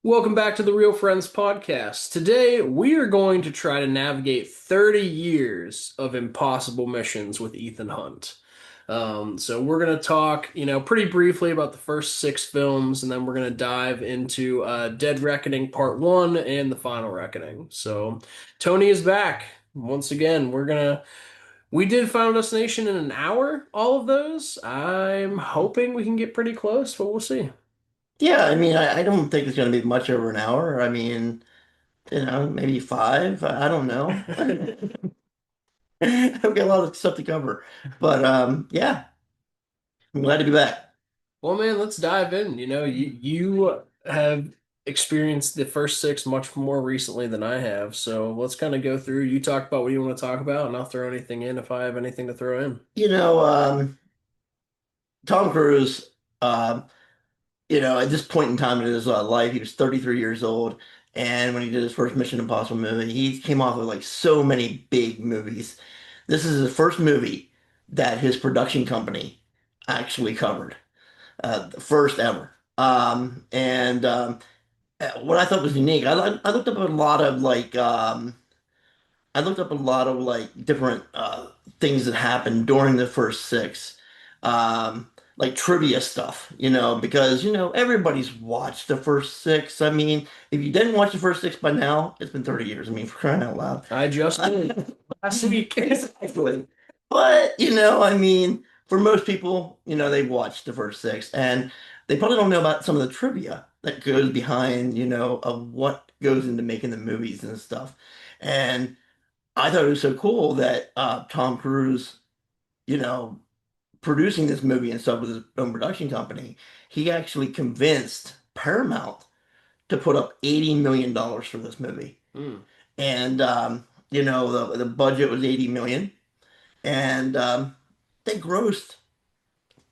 Welcome back to the Real Friends podcast. Today, we are going to try to navigate 30 years of impossible missions with Ethan Hunt. So we're going to talk, pretty briefly about the first six films, and then we're going to dive into Dead Reckoning Part 1 and The Final Reckoning. So Tony is back. Once again, we did Final Destination in an hour, all of those. I'm hoping we can get pretty close, but we'll see. Yeah, I don't think it's going to be much over an hour. Maybe five. I don't know. I've got a lot of stuff to cover. But yeah, I'm glad to be back. Well, man, let's dive in. You have experienced the first six much more recently than I have. So let's kind of go through. You talk about what you want to talk about, and I'll throw anything in if I have anything to throw in. You know, Tom Cruise, at this point in time in his life, he was 33 years old. And when he did his first Mission Impossible movie, he came off with like so many big movies. This is the first movie that his production company actually covered, the first ever. And What I thought was unique, I looked up a lot of different things that happened during the first six, like trivia stuff, because everybody's watched the first six. I mean, if you didn't watch the first six by now, it's been 30 years. I mean, for crying out loud. I just did last week. Exactly. But, for most people, they've watched the first six and they probably don't know about some of the trivia that goes behind, of what goes into making the movies and stuff. And I thought it was so cool that Tom Cruise, you know, producing this movie and stuff with his own production company, he actually convinced Paramount to put up $80 million for this movie. Hmm. And the budget was 80 million and they grossed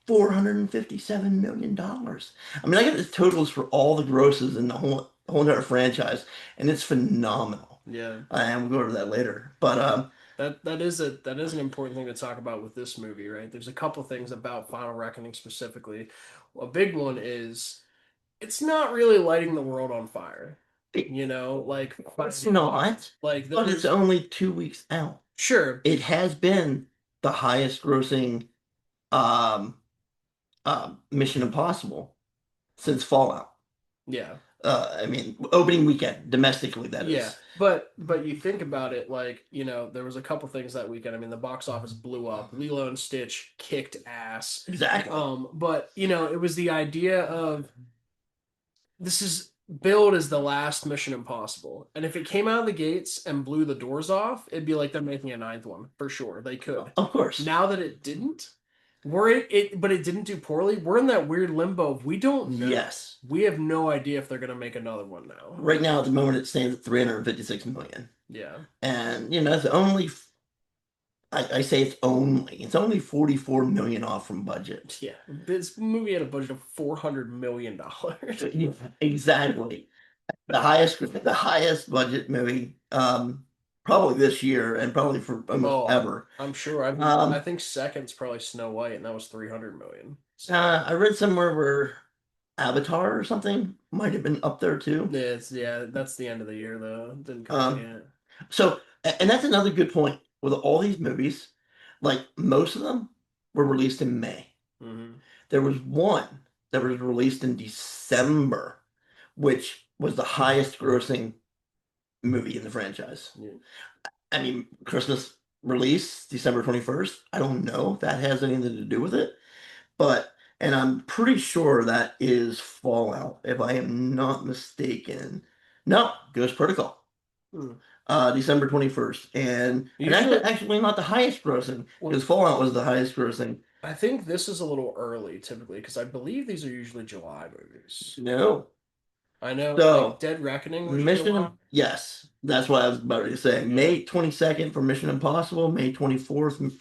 $457 million. I mean, I got the totals for all the grosses in the whole entire franchise, and it's phenomenal. Yeah. And we'll go over that later. But That is an important thing to talk about with this movie, right? There's a couple things about Final Reckoning specifically. A big one is it's not really lighting the world on fire. it, Like it's not. like But it's there's only 2 weeks out. sure. It has been the highest grossing um, Mission Impossible since Fallout. Yeah. Opening weekend domestically, that Yeah. is. But you think about it like, there was a couple things that weekend. I mean, the box office blew up. Lilo and Stitch kicked ass. Exactly. But it was the idea of this is billed as the last Mission Impossible. And if it came out of the gates and blew the doors off, it'd be like they're making a ninth one for sure. They could. Of course. Now that it didn't, but it didn't do poorly. We're in that weird limbo of we don't know. Yes. We have no idea if they're gonna make another one now. Right now, at the moment, it stands at 356 million. Yeah. And, it's only, I say it's only 44 million off from budget. Yeah. This movie had a budget of $400 million. Yeah, exactly. The highest budget movie, probably this year and probably for almost Oh, ever. I'm sure. I Um, think second's probably Snow White, and that was 300 million. I read somewhere where Avatar or something might have been up there too. Yeah, that's the end of the year though. Didn't come out Um, yet. and that's another good point. With all these movies, like most of them were released in May. Hmm. There was one that was released in December, which was the highest grossing movie in the franchise. Yeah. I mean, Christmas release, December 21st. I don't know if that has anything to do with it, and I'm pretty sure that is Fallout, if I am not mistaken. No, Ghost Protocol, Hmm. December 21st. And that's Usually, actually not the highest grossing, well, because Fallout was the highest grossing. I think this is a little early typically because I believe these are usually July movies. No. I know, like So, Dead Reckoning was July. Yes, that's what I was about to say. Yeah. May 22nd for Mission Impossible, May 24th,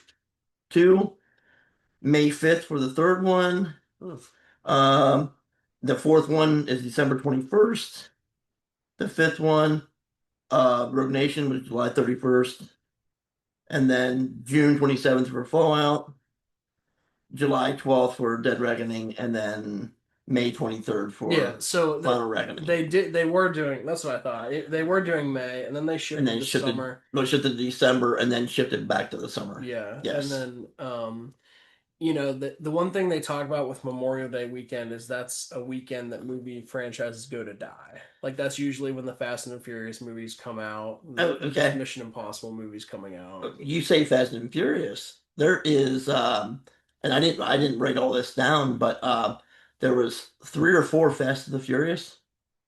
two, May 5th for the third one. Hmm. Um, the fourth one is December 21st. The fifth one, Rogue Nation, was July 31st. And then June 27th for Fallout, July 12th for Dead Reckoning, and then May 23rd Yeah, for so Final Reckoning, they were doing, that's what I thought. They were doing May, and then they and shifted then to shifted summer. no shifted to December, and then shifted back to the summer. Yeah, and Yes. then the one thing they talk about with Memorial Day weekend is that's a weekend that movie franchises go to die. Like that's usually when the Fast and the Furious movies come out, Oh, just okay. Mission Impossible movies coming out. You say Fast and Furious. There is, and I didn't write all this down, but there was 3 or 4 Fast and the Furious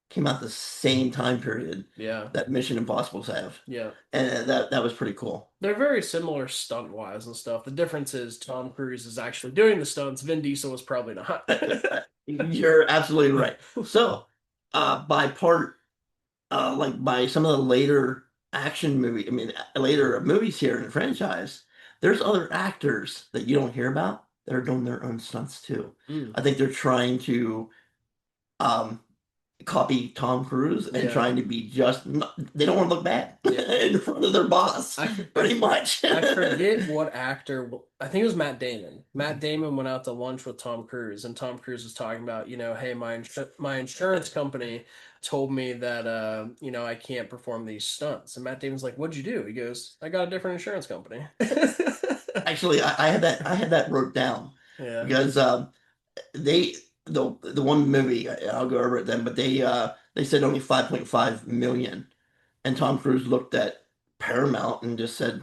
came out the same time period Yeah, that Mission Impossibles have, yeah. and that was pretty cool. They're very similar stunt wise and stuff. The difference is Tom Cruise is actually doing the stunts. Vin Diesel was probably not. You're absolutely right. So, by part, like by some of the later action movie, I mean, later movies here in the franchise, there's other actors that you don't hear about that are doing their own stunts too. Mm, I think they're trying to um, copy Tom Cruise and yeah, trying to be just, they don't want to look bad yeah. in front of their boss, pretty much. I forget what actor. I think it was Matt Damon. Matt Damon went out to lunch with Tom Cruise, and Tom Cruise was talking about, hey, my insurance company told me that I can't perform these stunts. And Matt Damon's like, "What'd you do?" He goes, "I got a different insurance company." Actually, I had that wrote down Yeah. because they the one movie I'll go over it then, but they said only 5.5 million, and Tom Cruise looked at Paramount and just said,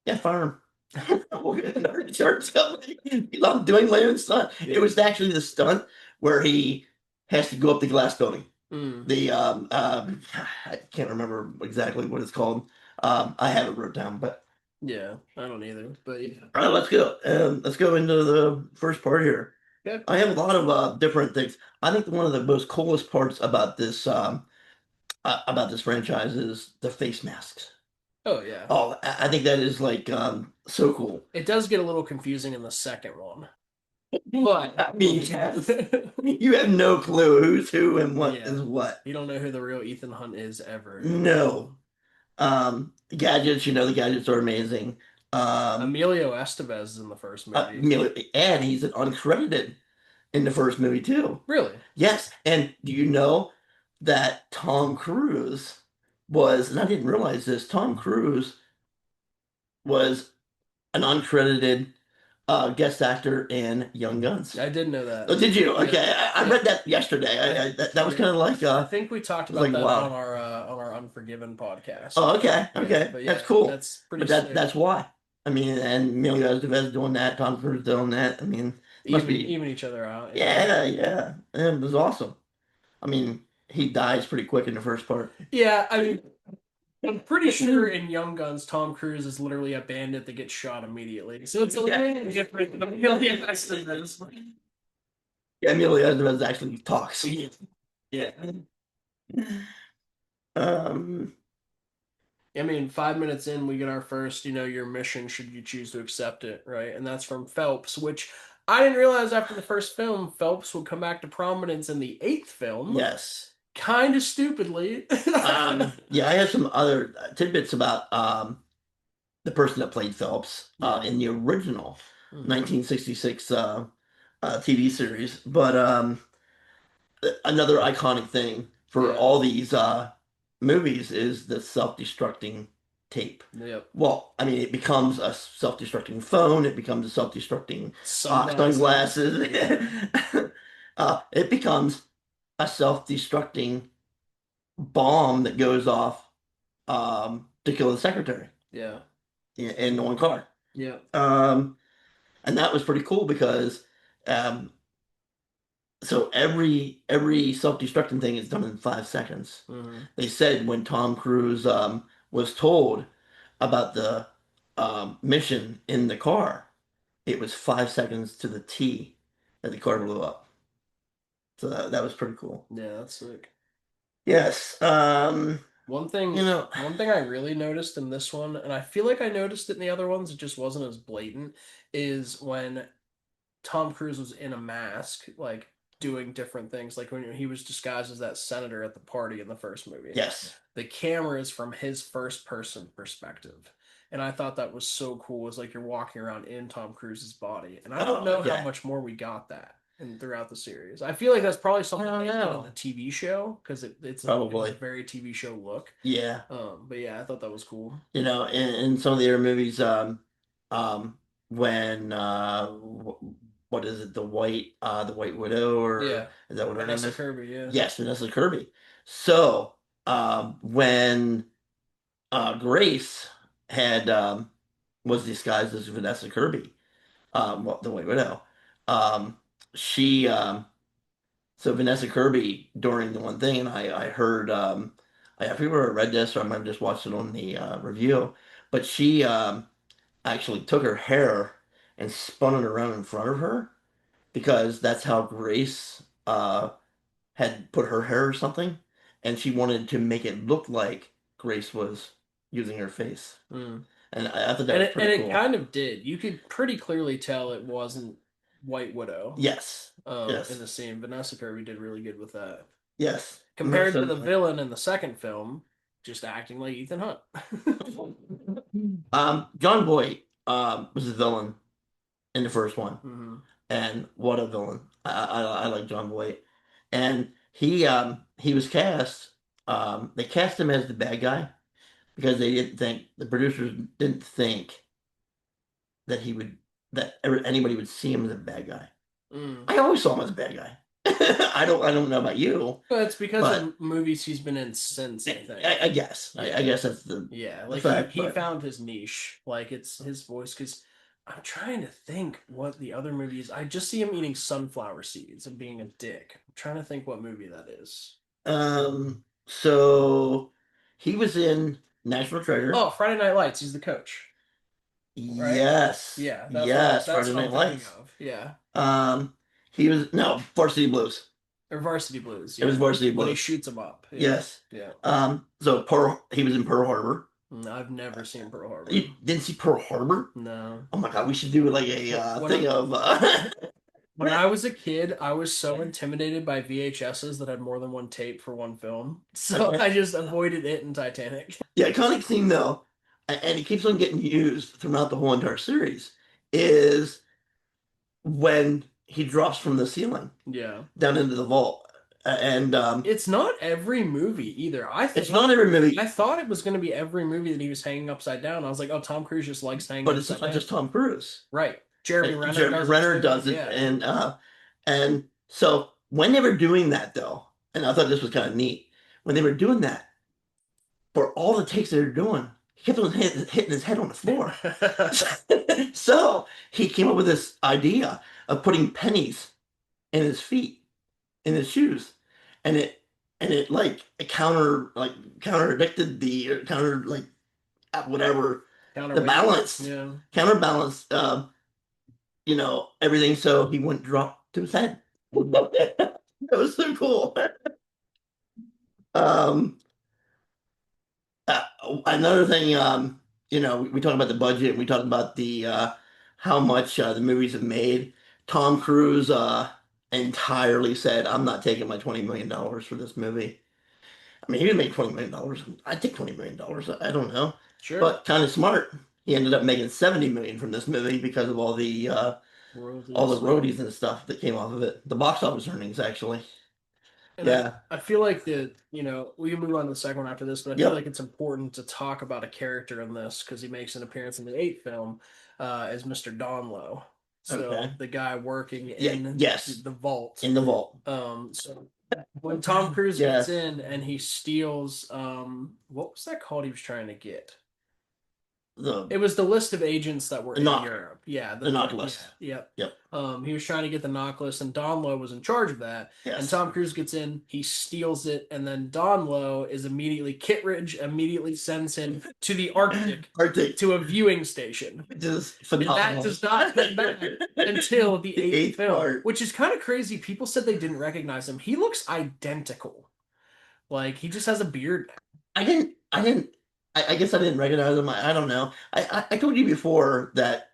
"Yeah, fire him. We'll get another insurance company. I'm doing my own stunt." It was actually the stunt where he has to go up the glass building. Mm, The I can't remember exactly what it's called. I have it wrote down, but yeah. I don't either, but yeah. all right, let's go. Let's go into the first part here. Yeah. I have a lot of different things. I think one of the most coolest parts about this franchise is the face masks. Oh yeah. Oh, I think that is like so cool. It does get a little confusing in the second one, but I mean, you have no clue who's who and what yeah, is what. you don't know who the real Ethan Hunt is ever. No. Gadgets, the gadgets are amazing. Um, Emilio Estevez is in the first movie. and he's an uncredited in the first movie too. Really? Yes, and do you know that Tom Cruise was, and I didn't realize this, Tom Cruise was an uncredited guest actor in Young Guns. I did know that. Oh, did you? Yeah. Okay, I Yeah. read that yesterday. That was Yeah. kind of like, I think we talked I was about like, that wow. on our Unforgiven podcast. Oh, okay, Yeah, okay, but that's yeah, cool. that's pretty But that sick. that's why. I mean, and Emilio Estevez doing that, Tom Cruise doing that. I mean, must be, Even each other out, yeah. yeah, yeah. It was awesome. I mean, he dies pretty quick in the first part. Yeah, I mean, I'm pretty sure in Young Guns, Tom Cruise is literally a bandit that gets shot immediately. So it's a little different than Emilio Estevez. Yeah, Emilio Estevez actually talks. Yeah. Um, I mean, 5 minutes in, we get our first, your mission should you choose to accept it, right? And that's from Phelps, which I didn't realize after the first film, Phelps would come back to prominence in the eighth film, yes. kind of stupidly. Yeah, I have some other tidbits about the person that played Phelps Yeah. in the original Mhm. 1966 TV series. But another iconic thing for Yeah. all these movies is the self-destructing tape. Yep. Well, I mean, it becomes a self-destructing phone. It becomes a self-destructing Sunglasses. sunglasses. It becomes a self-destructing bomb that goes off to kill the secretary Yeah. in one car. Yeah. Um, and that was pretty cool because um, so every self-destructing thing is done in 5 seconds. Hmm. They said when Tom Cruise was told about the mission in the car, it was 5 seconds to the T that the car blew up. So that was pretty cool. Yeah, that's sick. Yes. One You thing, know, one thing I really noticed in this one, and I feel like I noticed it in the other ones, it just wasn't as blatant, is when Tom Cruise was in a mask, like doing different things, like when he was disguised as that senator at the party in the first movie. yes. The camera is from his first person perspective. And I thought that was so cool. It's like you're walking around in Tom Cruise's body. And I don't Oh, know how okay. much more we got that. and throughout the series. I feel like that's probably I something don't they did on the know. TV show because it was a Probably. very TV show look. Yeah. But yeah, I thought that was cool. In some of the other movies, um, when what is it, the White Widow, or Yeah, is that what her name Vanessa is? Kirby. Yeah. Yes, Vanessa Kirby. So, when Grace had was disguised as Vanessa Kirby, well, the White Widow, um, she so Vanessa Kirby during the one thing, and I heard I forget where I read this, or I might have just watched it on the review, but she actually took her hair and spun it around in front of her because that's how Grace had put her hair or something, and she wanted to make it look like Grace was using her face, Mm. and I thought that And was it and pretty it cool. kind of did. You could pretty clearly tell it wasn't White Widow. Yes, In yes, the scene, Vanessa Kirby did really good with that. yes, most Compared to the certainly. villain in the second film, just acting like Ethan Hunt. John Boyd was the villain in the first one, Hmm. and what a villain! I like John Boyd, and he was cast. They cast him as the bad guy because the producers didn't think that he would anybody would see him as a bad guy. Mm. I always saw him as a bad guy. I don't know about you, But it's because but of movies he's been in since, I think. I guess I Yeah. guess that's Yeah. the Like fact. he But found his niche. Like it's his voice. Because I'm trying to think what the other movies. I just see him eating sunflower seeds and being a dick. I'm trying to think what movie that is. so he was in National Treasure. Oh, Friday Night Lights. He's the coach, right? Yes, Yeah, yes, that's Friday what I'm Night thinking Lights. of. Yeah. Um, he was no Varsity Blues. Or Varsity Blues, It was yeah. Varsity When he Blues. shoots him up. Yeah. Yes. Yeah. So he was in Pearl Harbor. I've never seen Pearl Harbor. You didn't see Pearl Harbor? No. Oh my God, we should do like a When I, thing of when I was a kid, I was so intimidated by VHSs that had more than one tape for one film. So okay. I just avoided it in Titanic. The iconic scene though, and it keeps on getting used throughout the whole entire series, is when he drops from the ceiling Yeah. down into the vault. And It's not every movie either. it's not every I movie, thought it was going to be every movie that he was hanging upside down. I was like, oh, Tom Cruise just likes hanging but it's upside not down. just Tom Cruise. Right. Jeremy Renner Jeremy does it Renner too. does it, Yeah. and so when they were doing that though, and I thought this was kind of neat, when they were doing that for all the takes they were doing, he kept on hitting his head on the floor. So he came up with this idea of putting pennies in his feet, in his shoes, and it like counterdicted the counter like whatever the Counterweight. balance Yeah. counterbalanced everything so he wouldn't drop to his head. That was so cool. Um, uh, Another thing, we talk about the budget, we talk about the how much the movies have made. Tom Cruise entirely said, "I'm not taking my $20 million for this movie." I mean, he would make $20 million. I'd take $20 million. I don't know, Sure. but kind of smart. He ended up making 70 million from this movie because of all the Royalties. roadies and stuff that came off of it. The box office earnings, actually. And Yeah. I feel like we can move on to the second one after this, but I feel Yep. like it's important to talk about a character in this because he makes an appearance in the eighth film as Mr. Donlow. So Okay. the guy working Yeah. in Yes. the vault. In the vault. So when Tom Cruise gets Yes. in and he steals what was that called he was trying to get? The It was the list of agents that were the in knock. Europe. Yeah, The knock list. yeah, yep. Yep. He was trying to get the knock list, and Don Lowe was in charge of that. And Yes. Tom Cruise gets in, he steals it, and then Don Lowe is Kittredge immediately sends him to the Arctic Arctic. to a viewing station. Which is And that phenomenal. does not come back until the eighth eighth film, part. which is kind of crazy. People said they didn't recognize him. He looks identical. Like he just has a beard. I guess I didn't recognize him. I don't know. I told you before that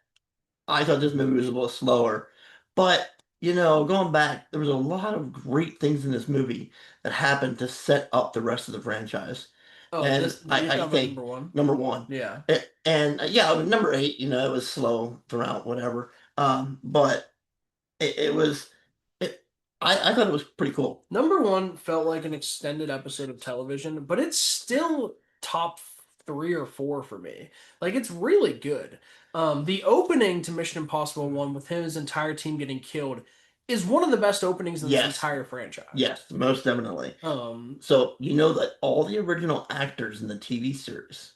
I thought this movie was a little slower, but going back, there was a lot of great things in this movie that happened to set up the rest of the franchise. Oh, And this you're I talking about think number one. number one, Yeah. and yeah, number eight, it was slow throughout, whatever. But it was I thought it was pretty cool. Number one felt like an extended episode of television, but it's still top three or four for me. Like it's really good. The opening to Mission Impossible 1 with his entire team getting killed is one of the best openings in this Yes, entire franchise. yes, most definitely. Um, So you know that all the original actors in the TV series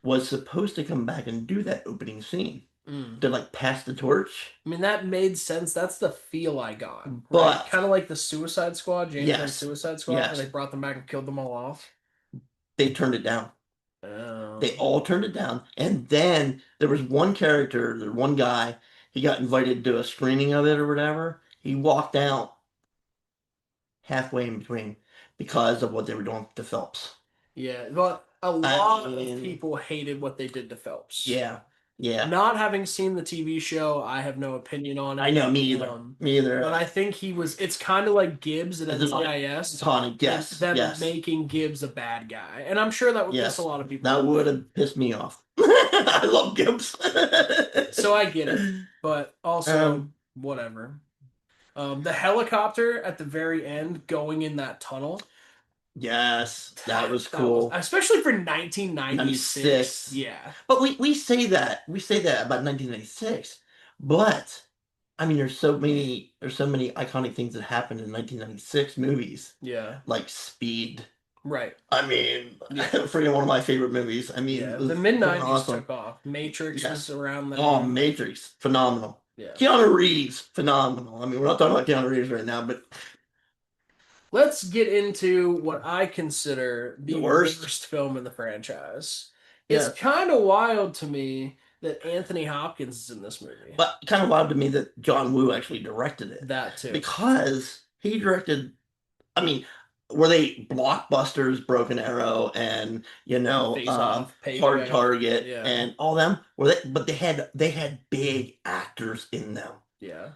was supposed to come back and do that opening scene mm. to like pass the torch, I mean, that made sense. That's the feel I got, right? but Kind of like the Suicide Squad, James Gunn's yes, Suicide Squad, where yes, they brought them back and killed them all off. they turned it down. They Um, all turned it down. And then there was one character, there one guy, he got invited to a screening of it or whatever. He walked out halfway in between because of what they were doing to Phelps. yeah, but a I lot of mean, people hated what they did to Phelps. yeah, yeah. Not having seen the TV show, I have no opinion on I it. know, me either. Me either. But I think he was. It's kind of like Gibbs at It's NCIS. it's haunted. Yes, Them yes, making Gibbs a bad guy, and I'm sure that would piss a yes. lot of people That off. would have pissed me off. I love Gibbs. So I get it, but also Um, whatever. The helicopter at the very end going in that tunnel. yes, that was That was cool. especially for 1996. 96. Yeah. But we say that about 1996. But I mean there's so many iconic things that happened in 1996 movies Yeah. like Speed. Right. I mean, Yeah. freaking one of my favorite movies. I mean, Yeah. it was The mid freaking 90s awesome. took off. Matrix Yes. was around then. Oh, Matrix, phenomenal. Yeah. Keanu Reeves, phenomenal. I mean, we're not talking about Keanu Reeves right now, but Let's get into what I consider the the worst. worst film in the franchise. It's Yeah. kind of wild to me that Anthony Hopkins is in this movie. But kind of wild to me that John Woo actually directed it That too. because he directed. I mean, were they blockbusters, Broken Arrow, and Face Off, Hard Payback. Target, Yeah. and all them? Were they? But they had big actors in them, Yeah.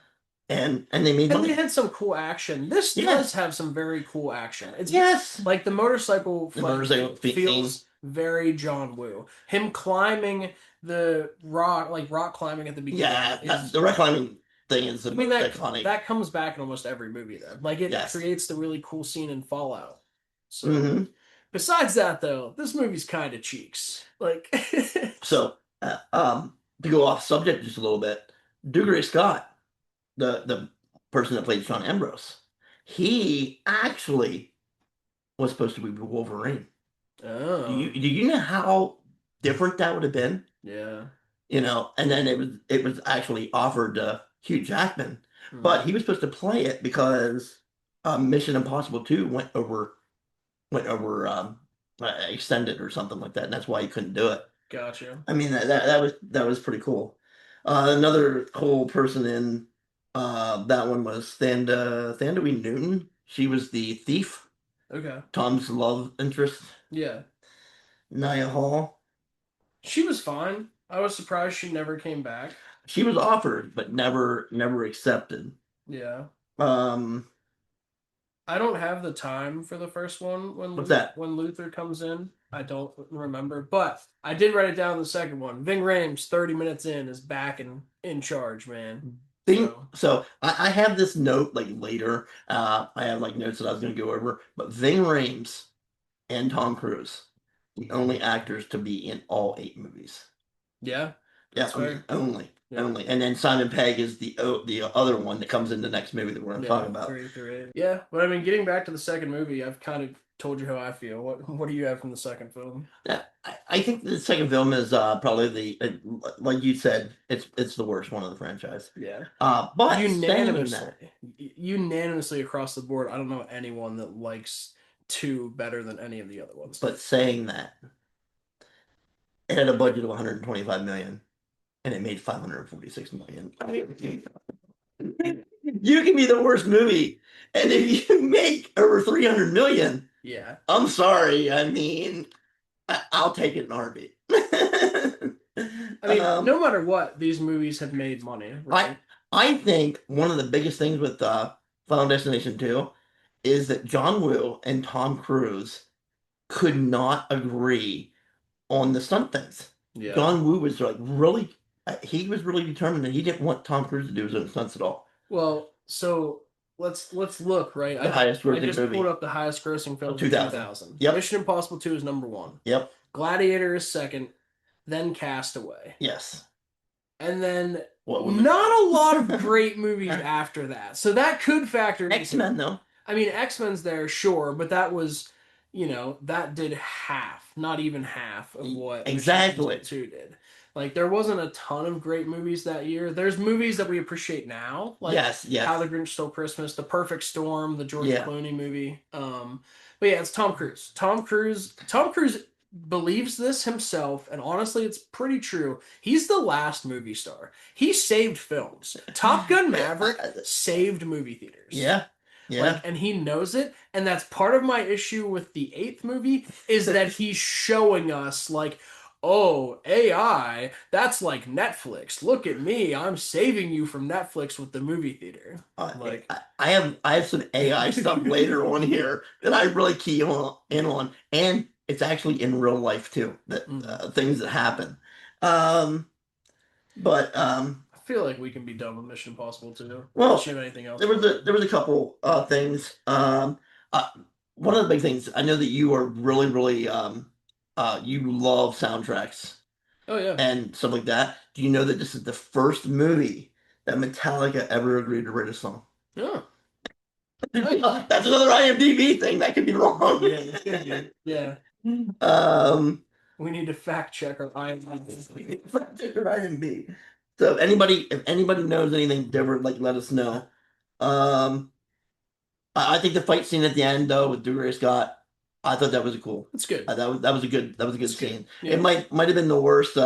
and they made And they money. had some cool action. This Yeah. does have some very cool action. It's Yes, like the motorcycle the fight motorcycle feels very John Woo. Him climbing the rock, like rock climbing at the beginning. yeah. Is, The rock climbing thing is I mean that iconic. that comes back in almost every movie though. Like it Yes. creates the really cool scene in Fallout. So hmm besides that though, this movie's kind of cheeks. Like So, to go off subject just a little bit, Dougray Scott, the person that played Sean Ambrose, he actually was supposed to be Wolverine. oh Do you know how different that would have been? yeah. You know, and then it was actually offered to Hugh Jackman, Hmm. but he was supposed to play it because Mission Impossible 2 went over extended or something like that, and that's why he couldn't do it. Gotcha. I mean that was pretty cool. Another cool person in that one was Thandaway Newton. She was the thief, Okay. Tom's love interest. Yeah. Nia Hall. She was fine. I was surprised she never came back. She was offered but never accepted. Yeah. Um, I don't have the time for the first one What's that? when Luther comes in. I don't remember, but I did write it down in the second one. Ving Rhames, 30 minutes in, is back in charge, man. So I have this note like later. I have like notes that I was going to go over, but Ving Rhames and Tom Cruise, the only actors to be in all 8 movies. Yeah, Yeah, that's fair. only, Yeah. only, and then Simon Pegg is the other one that comes in the next movie that we're going to talk about. 3 through 8. Yeah, but I mean, getting back to the second movie, I've kind of told you how I feel. What do you have from the second film? Yeah, I think the second film is probably like you said, it's the worst one of the franchise. Yeah, But saying unanimously, that, unanimously across the board. I don't know anyone that likes 2 better than any of the other ones. but saying that, it had a budget of 125 million, and it made 546 million. You can be the worst movie, and if you make over 300 million, Yeah. I'm sorry. I mean, I'll take it in a heartbeat. I mean, no matter what, these movies have made money, right? I think one of the biggest things with Final Destination 2 is that John Woo and Tom Cruise could not agree on the stunt things. Yeah. John Woo was like he was really determined that he didn't want Tom Cruise to do his own stunts at all. Well, so let's look, right? The highest I grossing just pulled movie up the highest grossing of films in 2000. 2000. Yep. Mission Impossible 2 is number one. Yep. Gladiator is second, then Castaway. Yes. And then What was not a lot of it? great movies after that. So that could factor into X-Men, though. I mean, X-Men's there, sure, but that was, that did half, not even half of what Mission Exactly. Impossible 2 did. Like, there wasn't a ton of great movies that year. There's movies that we appreciate now, like Yes, yes. How the Grinch Stole Christmas, The Perfect Storm, the George Yeah. Clooney movie. But yeah, it's Tom Cruise. Tom Cruise believes this himself, and honestly, it's pretty true. He's the last movie star. He saved films. Top Gun Maverick saved movie theaters. Yeah. Yeah. Like, and he knows it, and that's part of my issue with the eighth movie is that he's showing us like, oh, AI, that's like Netflix. Look at me, I'm saving you from Netflix with the movie theater. Like, I have some AI stuff later on here that I really key in on, and it's actually in real life too. That things that happen. But I feel like we can be done with Mission Impossible too. Well, Unless you have anything else. there was a couple things. One of the big things I know that you are really you love soundtracks Oh yeah. and stuff like that. Do you know that this is the first movie that Metallica ever agreed to write a song? Yeah. That's another IMDb thing that could be wrong. Yeah. We need to fact check our IMDb. IMDb. So if anybody knows anything different, like let us know. I think the fight scene at the end though with Dougray Scott, I thought that was cool. It's good. That was a good It's scene. good. Yeah. It might have been the worst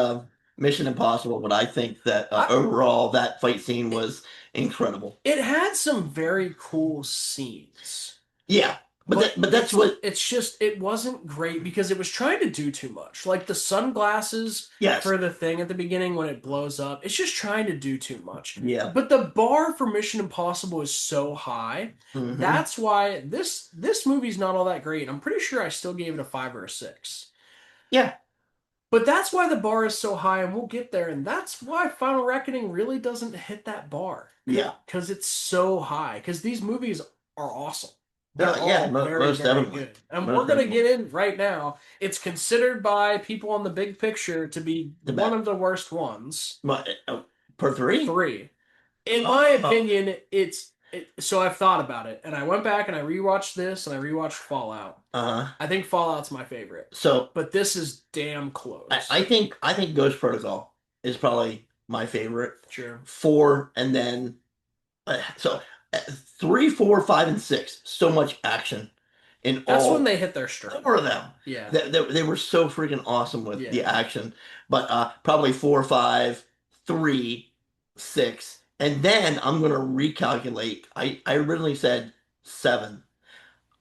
Mission Impossible, but I think that overall that fight scene was incredible. It had some very cool scenes. Yeah. But that's what it's just it wasn't great because it was trying to do too much. Like the sunglasses for the thing at the beginning when it blows up, it's just trying to do too much. Yeah. But the bar for Mission Impossible is so high. Mhm. That's why this movie's not all that great. I'm pretty sure I still gave it a 5 or a 6. Yeah. But that's why the bar is so high, and we'll get there. And that's why Final Reckoning really doesn't hit that bar. Yeah. Because it's so high. Because these movies are awesome. Yeah, most definitely. Good. And we're going to get in right now. It's considered by people on the big picture to be one of the worst ones. Per 3? 3. In my opinion, so I've thought about it, and I went back and I rewatched this, and I rewatched Fallout. I think Fallout's my favorite. But this is damn close. I think Ghost Protocol is probably my favorite. Sure. 4, and then 3, 4, 5, and 6. So much action in That's all. when they hit their stride. 4 of them. Yeah. They were so freaking awesome with the action. But probably 4, 5, 3, 6. And then I'm going to recalculate. I originally said 7.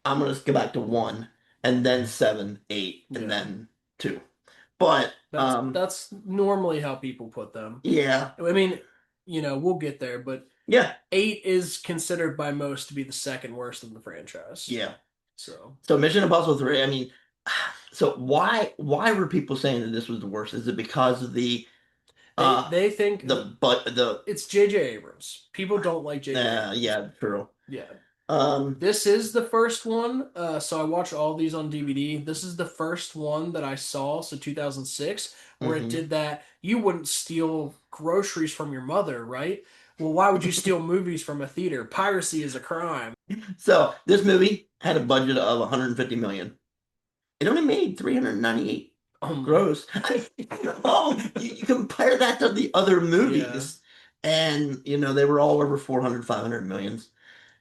I'm going to go back to 1. And then 7, 8. And then 2. But that's normally how people put them. Yeah. I mean, we'll get there, but yeah, 8 is considered by most to be the second worst in the franchise. Yeah. So Mission Impossible 3, I mean, so why were people saying that this was the worst? Is it because of the they think it's J.J. Abrams. People don't like J.J. Yeah, true. Yeah. This is the first one. So I watched all these on DVD. This is the first one that I saw, so 2006, where it did that. You wouldn't steal groceries from your mother, right? Well, why would you steal movies from a theater? Piracy is a crime. So this movie had a budget of 150 million. It only made 398 gross. You compare that to the other movies, and they were all over 400, 500 millions.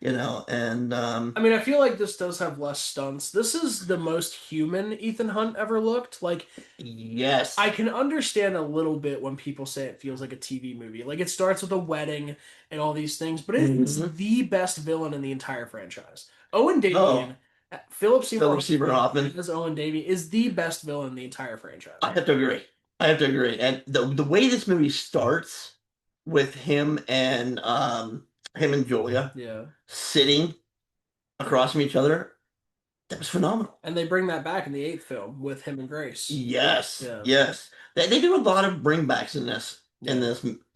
And I mean, I feel like this does have less stunts. This is the most human Ethan Hunt ever looked. Like, yes, I can understand a little bit when people say it feels like a TV movie. Like, it starts with a wedding and all these things, but it's the best villain in the entire franchise. Owen Davian, Philip Seymour Hoffman as Owen Davian is the best villain in the entire franchise. I have to agree. And the way this movie starts with him and Julia sitting across from each other, that was phenomenal. And they bring that back in the 8th film with him and Grace. Yes. They do a lot of bringbacks in this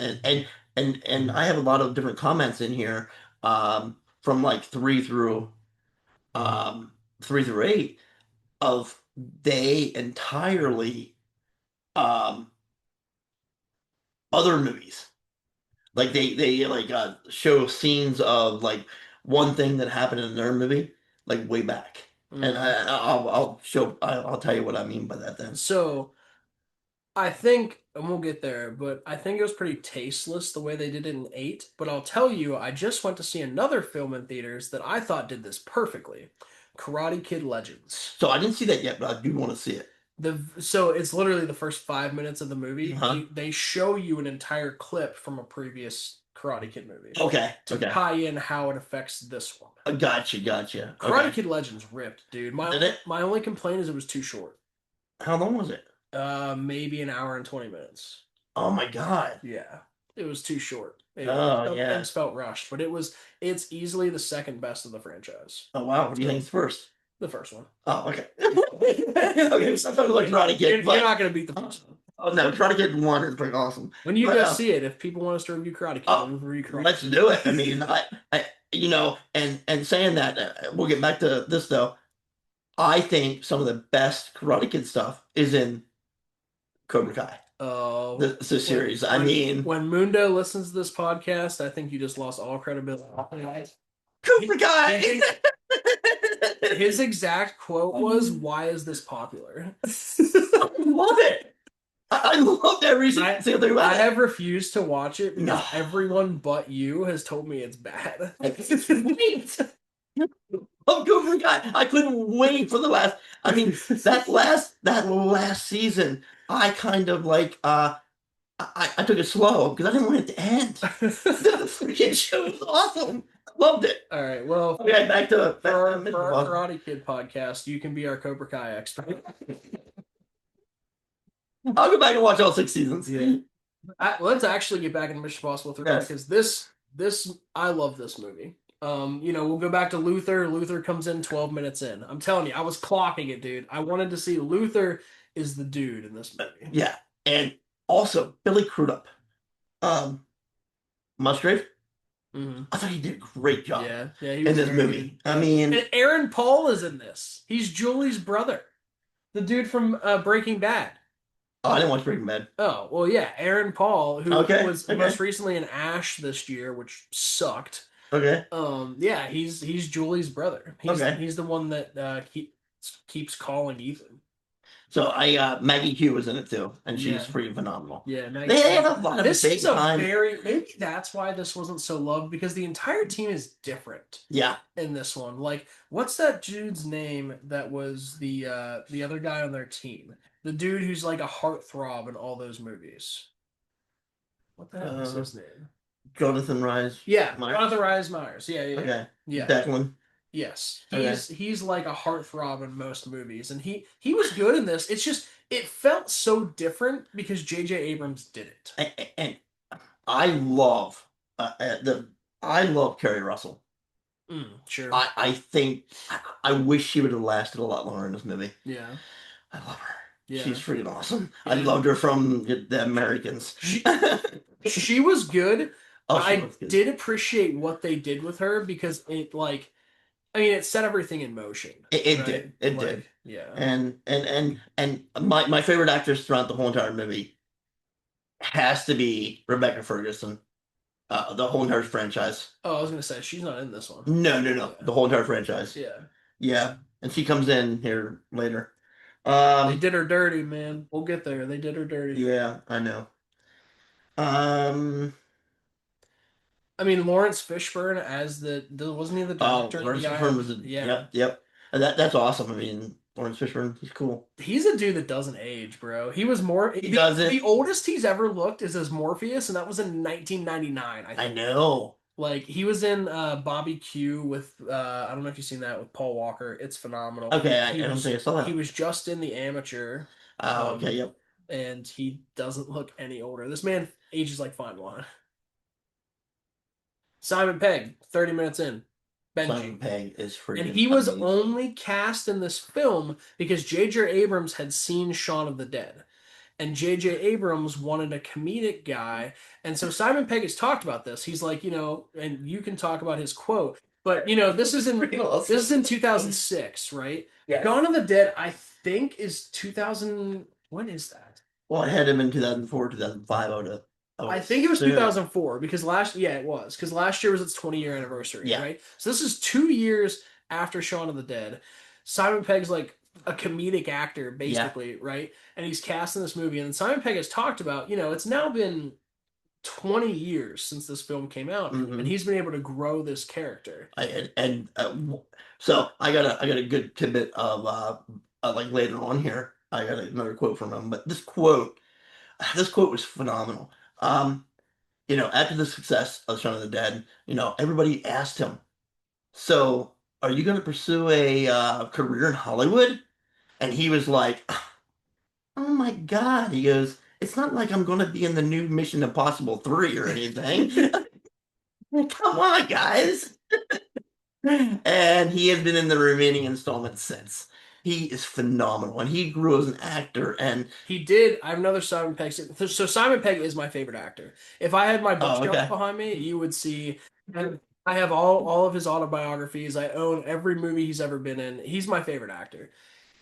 and I have a lot of different comments in here. from like um 3 through 8 of they entirely um other movies. Like they like show scenes of like one thing that happened in their movie like way back. And Mhm. I'll tell you what I mean by that then. So I think, and we'll get there, but I think it was pretty tasteless the way they did it in 8. But I'll tell you, I just went to see another film in theaters that I thought did this perfectly. Karate Kid Legends. So I didn't see that yet, but I do want to see it. So it's literally the first 5 minutes of the movie. Huh? They show you an entire clip from a previous Karate Kid movie Okay. to Okay. tie in how it affects this one. Gotcha. Gotcha. Karate Okay. Kid Legends ripped, dude. Did it? My only complaint is it was too short. How long was it? Maybe an hour and 20 minutes. Oh my God. Yeah, it was too short. Oh It yeah. just felt rushed, but it's easily the second best of the franchise. Oh wow. What do you think is first? The first one. Oh okay. Okay. So I thought it was like Karate You're, Kid, you're but not gonna beat the first one. oh no, Karate Kid 1 is pretty awesome. When you But go see it, if people want us to review Karate Kid, oh, we'll review Karate let's Kid. do it. I mean, and saying that, we'll get back to this though. I think some of the best Karate Kid stuff is in Cobra Kai, Oh, the series. I mean, when Mundo listens to this podcast, I think you just lost all credibility. Cobra Kai. His exact quote was, "Why is this popular?" I love it. I loved every single thing about I it. have refused to watch it because No. everyone but you has told me it's bad. Wait. Oh, Cobra Kai. I couldn't wait for the last. I mean, that last season, I kind of like I took it slow because I didn't want it to end. The freaking show was awesome. I loved it. All right, well, Okay, back to for our Karate Kid podcast, you can be our Cobra Kai expert. I'll go back and watch all 6 seasons. Yeah. Let's actually get back into Mission Impossible 3 Yes. because this I love this movie. We'll go back to Luther. Luther comes in 12 minutes in. I'm telling you, I was clocking it, dude. I wanted to see Luther is the dude in this movie. Yeah, and also Billy Crudup, Musgrave. Mhm. I thought he did a great job Yeah, he in was this very movie. good. I mean, And Aaron Paul is in this. He's Julie's brother, the dude from Breaking Bad. oh, I didn't watch Breaking Bad. Oh, well, yeah, Aaron Paul, who Okay, was okay. most recently in Ash this year, which sucked. Okay, Yeah, he's Julie's brother. Okay. He's the one that keeps calling Ethan. so Maggie Q was in it too, and she's Yeah. pretty phenomenal. Yeah, They have a lot of this big is a time. maybe that's why this wasn't so loved because the entire team is different Yeah, in this one. Like, what's that dude's name that was the other guy on their team? The dude who's like a heartthrob in all those movies. What the hell is his name? Jonathan Rhys. Yeah, Myers? Jonathan Rhys Myers. Yeah, yeah, Okay, yeah. Declan. Yes, Okay. he's like a heartthrob in most movies, and he was good in this. It's just it felt so different because J.J. Abrams did it. And I love I love Kerry Russell. Sure. I think I wish she would have lasted a lot longer in this movie. Yeah. I love her. Yeah. She's freaking awesome. I Yeah. loved her from The Americans. She was good. Oh, I was good. did appreciate what they did with her because it set everything in motion. It right? did. It did. Yeah. And my favorite actress throughout the whole entire movie has to be Rebecca Ferguson. The whole entire franchise. Oh, I was gonna say she's not in this one. No. Yeah. The whole entire franchise. Yeah. Yeah. And she comes in here later. They did her dirty, man. We'll get there. They did her dirty. Yeah, I know. I mean, Lawrence Fishburne as wasn't he the doctor? Lawrence guy? Fishburne was Yeah. Yep. And that's awesome. I mean, Lawrence Fishburne, he's cool. He's a dude that doesn't age, bro. He was doesn't. The oldest he's ever looked is as Morpheus, and that was in 1999. I think. I know. Like he was in Bobby Q with I don't know if you've seen that with Paul Walker. It's phenomenal. Okay, I don't think I saw that. He was just in The Amateur. Oh, okay, yep. And he doesn't look any older. This man ages like fine wine. Simon Pegg, 30 minutes in. Benji. Simon Pegg is freaking And he was amazing. only cast in this film because J.J. Abrams had seen Shaun of the Dead. And J.J. Abrams wanted a comedic guy. And so Simon Pegg has talked about this. He's like, and you can talk about his quote. But you know, Pretty awesome. this is in 2006, right? Yeah. Gone of the Dead, I think, is 2000. When is that? Well, I had him in 2004, 2005. I would I think it was assume. 2004 because yeah, it was because last year was its 20-year anniversary, Yeah. right? So this is 2 years after Shaun of the Dead. Simon Pegg's like a comedic actor, Yeah. basically, right? And he's cast in this movie. And Simon Pegg has talked about, you know, it's now been 20 years since this film came out, and Hmm. he's been able to grow this character. So I got a good tidbit of like later on here. I got another quote from him, but this quote was phenomenal. Um, after the success of Shaun of the Dead, everybody asked him, "So, are you going to pursue a career in Hollywood?" And he was like, "Oh my God!" He goes, "It's not like I'm going to be in the new Mission Impossible 3 or anything. Come on, guys." And he has been in the remaining installments since. He is phenomenal, and he grew as an actor. And He did. I have another Simon Pegg. So Simon Pegg is my favorite actor. If I had my oh, bookshelf okay, behind me, you would see. I have all of his autobiographies. I own every movie he's ever been in. He's my favorite actor.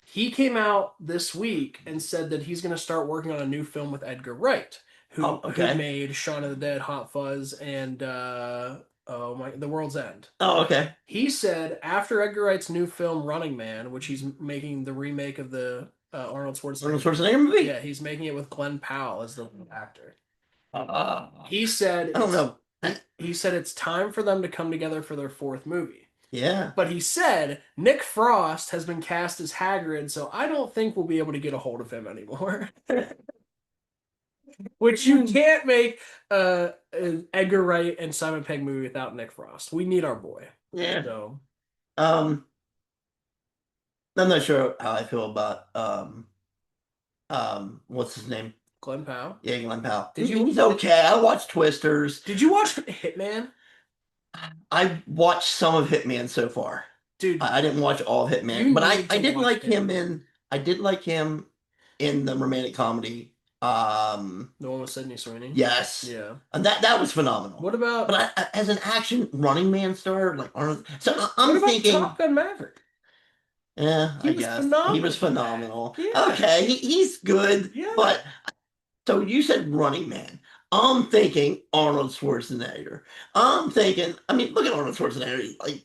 He came out this week and said that he's going to start working on a new film with Edgar Wright, oh, who okay, made Shaun of the Dead, Hot Fuzz, and The World's End. oh, okay. He said after Edgar Wright's new film Running Man, which he's making the remake of the Arnold Arnold Schwarzenegger. Schwarzenegger movie. Yeah, he's making it with Glenn Powell as the lead actor. Uh, He said I don't know. he said it's time for them to come together for their fourth movie. Yeah, But he said Nick Frost has been cast as Hagrid, so I don't think we'll be able to get a hold of him anymore. Which you can't make an Edgar Wright and Simon Pegg movie without Nick Frost. We need our boy. yeah. So Um, I'm not sure how I feel about what's his name? Glenn Powell. Yeah, Glenn Powell. Did you He's okay. I watched Twisters. did you watch Hitman? I watched some of Hitman so far. Dude, I didn't watch all of Hitman, you but need I to did watch like him Hitman. in I did like him in the romantic comedy. The one with Sydney Sweeney. Yes, Yeah. and that was phenomenal. What about But as an action Running Man star, like Arnold, so I'm what about thinking, Top Gun Maverick? yeah, He I was guess he phenomenal was in that. phenomenal. Yeah. Okay, he's good, Yeah. but so you said Running Man. I'm thinking Arnold Schwarzenegger. I'm thinking, I mean, look at Arnold Schwarzenegger, like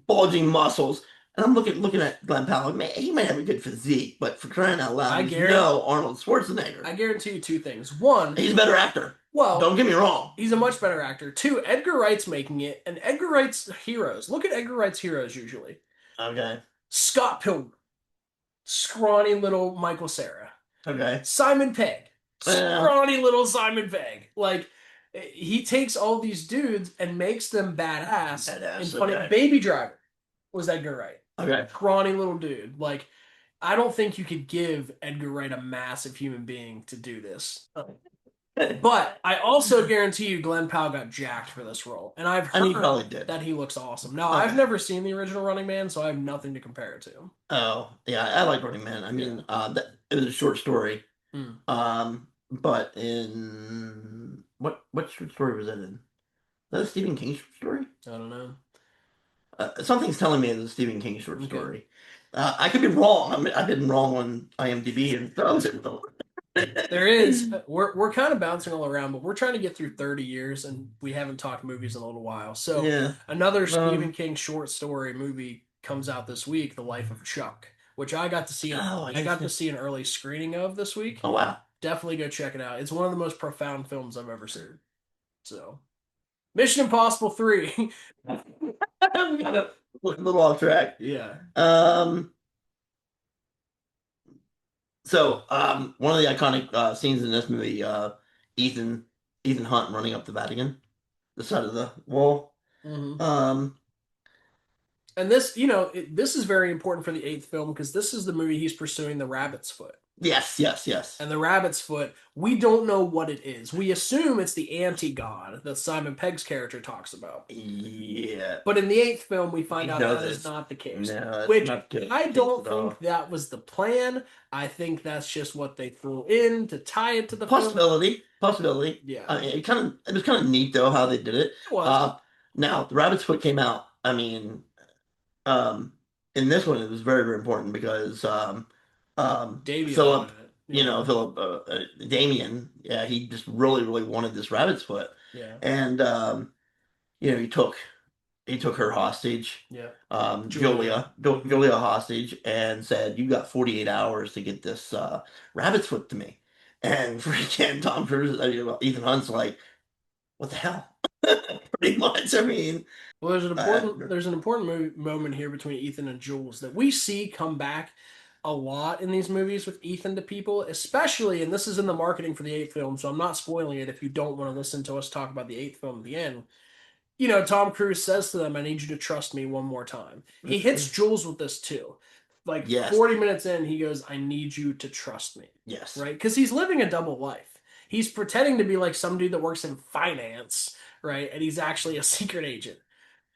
bulging muscles. And I'm looking at Glenn Powell. Man, he might have a good physique, but for crying out I loud, guarantee no Arnold Schwarzenegger. I guarantee you two things. One, He's a better actor. well, Don't get me wrong. he's a much better actor. Two, Edgar Wright's making it, and Edgar Wright's heroes. Look at Edgar Wright's heroes usually. Okay. Scott Pilgrim, scrawny little Michael Cera. Okay. Simon Pegg, Yeah. scrawny little Simon Pegg. Like he takes all these dudes and makes them badass Badass, and funny. okay. Baby Driver was Edgar Wright. Okay. Scrawny little dude. Like I don't think you could give Edgar Wright a massive human being to do this. But I also guarantee you Glenn Powell got jacked for this role. And I've And he heard probably did. that he looks awesome. Now, Okay. I've never seen the original Running Man, so I have nothing to compare it to. Oh, yeah, I like Running Man. I mean, it was a short story. Hmm. But in what short story was that in? Is that a Stephen King short story? I don't know. Something's telling me it's a Stephen King short Okay. story. I could be wrong. I've been wrong on IMDb and There is. We're kind of bouncing all around, but we're trying to get through 30 years, and we haven't talked movies in a little while. So Yeah. another Stephen King short story movie comes out this week, The Life of Chuck, which I got to see. Oh, I got to see an early screening of this week. Oh wow. Definitely go check it out. It's one of the most profound films I've ever seen. So, Mission Impossible 3. We got a little off track. Yeah. So one of the iconic scenes in this movie, Ethan Hunt running up the Vatican, the side of the wall. Mhm. Um, And this, this is very important for the eighth film because this is the movie he's pursuing the Rabbit's Foot. yes. And the Rabbit's Foot, we don't know what it is. We assume it's the anti-god that Simon Pegg's character talks about. Yeah. But in the eighth film, we find out that it's is not the case. No, it's Which not the I case don't at all. think that was the plan. I think that's just what they threw in to tie it to the film. Possibility. Yeah. I mean, it was kind of neat though how they did it. It was. Now the Rabbit's Foot came out I mean, um, in this one, it was very, very important because Davian wanted Philip, it. Yeah. Damien, yeah, he just really, really wanted this rabbit's foot, Yeah. and he took her hostage, Yeah. Julia. Hmm. Julia hostage, and said, "You got 48 hours to get this rabbit's foot to me." And freaking Tom Cruise, Ethan Hunt's like, "What the hell?" Pretty much. I mean, Well, uh, there's an important moment here between Ethan and Jules that we see come back a lot in these movies with Ethan to people, especially, and this is in the marketing for the eighth film, so I'm not spoiling it if you don't want to listen to us talk about the eighth film at the end. Tom Cruise says to them, "I need you to trust me one more time." He hits Jules with this too. Like yes, 40 minutes in, he goes, "I need you to trust me." yes, Right? Because he's living a double life. He's pretending to be like some dude that works in finance, right? And he's actually a secret agent.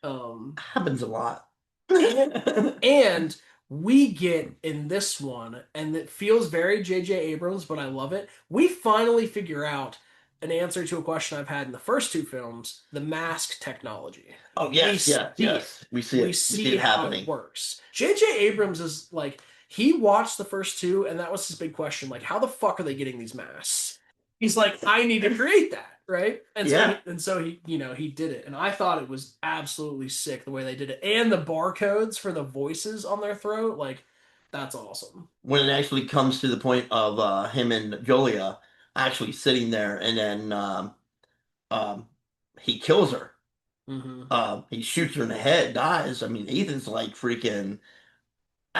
Um, happens a lot. and, and we get in this one, and it feels very J.J. Abrams, but I love it. We finally figure out an answer to a question I've had in the first two films: the mask technology. Oh We yes, see yes, it. yes. We see We it. We see see it how it happening. works. J.J. Abrams is like, he watched the first two, and that was his big question: like, how the fuck are they getting these masks? He's like, I need to create that, right? Yeah. And so he did it, and I thought it was absolutely sick the way they did it, and the barcodes for the voices on their throat, like, that's awesome. When it actually comes to the point of him and Julia actually sitting there, and then um, he kills her. Hmm. He shoots her in the head, dies. I mean, Ethan's like freaking.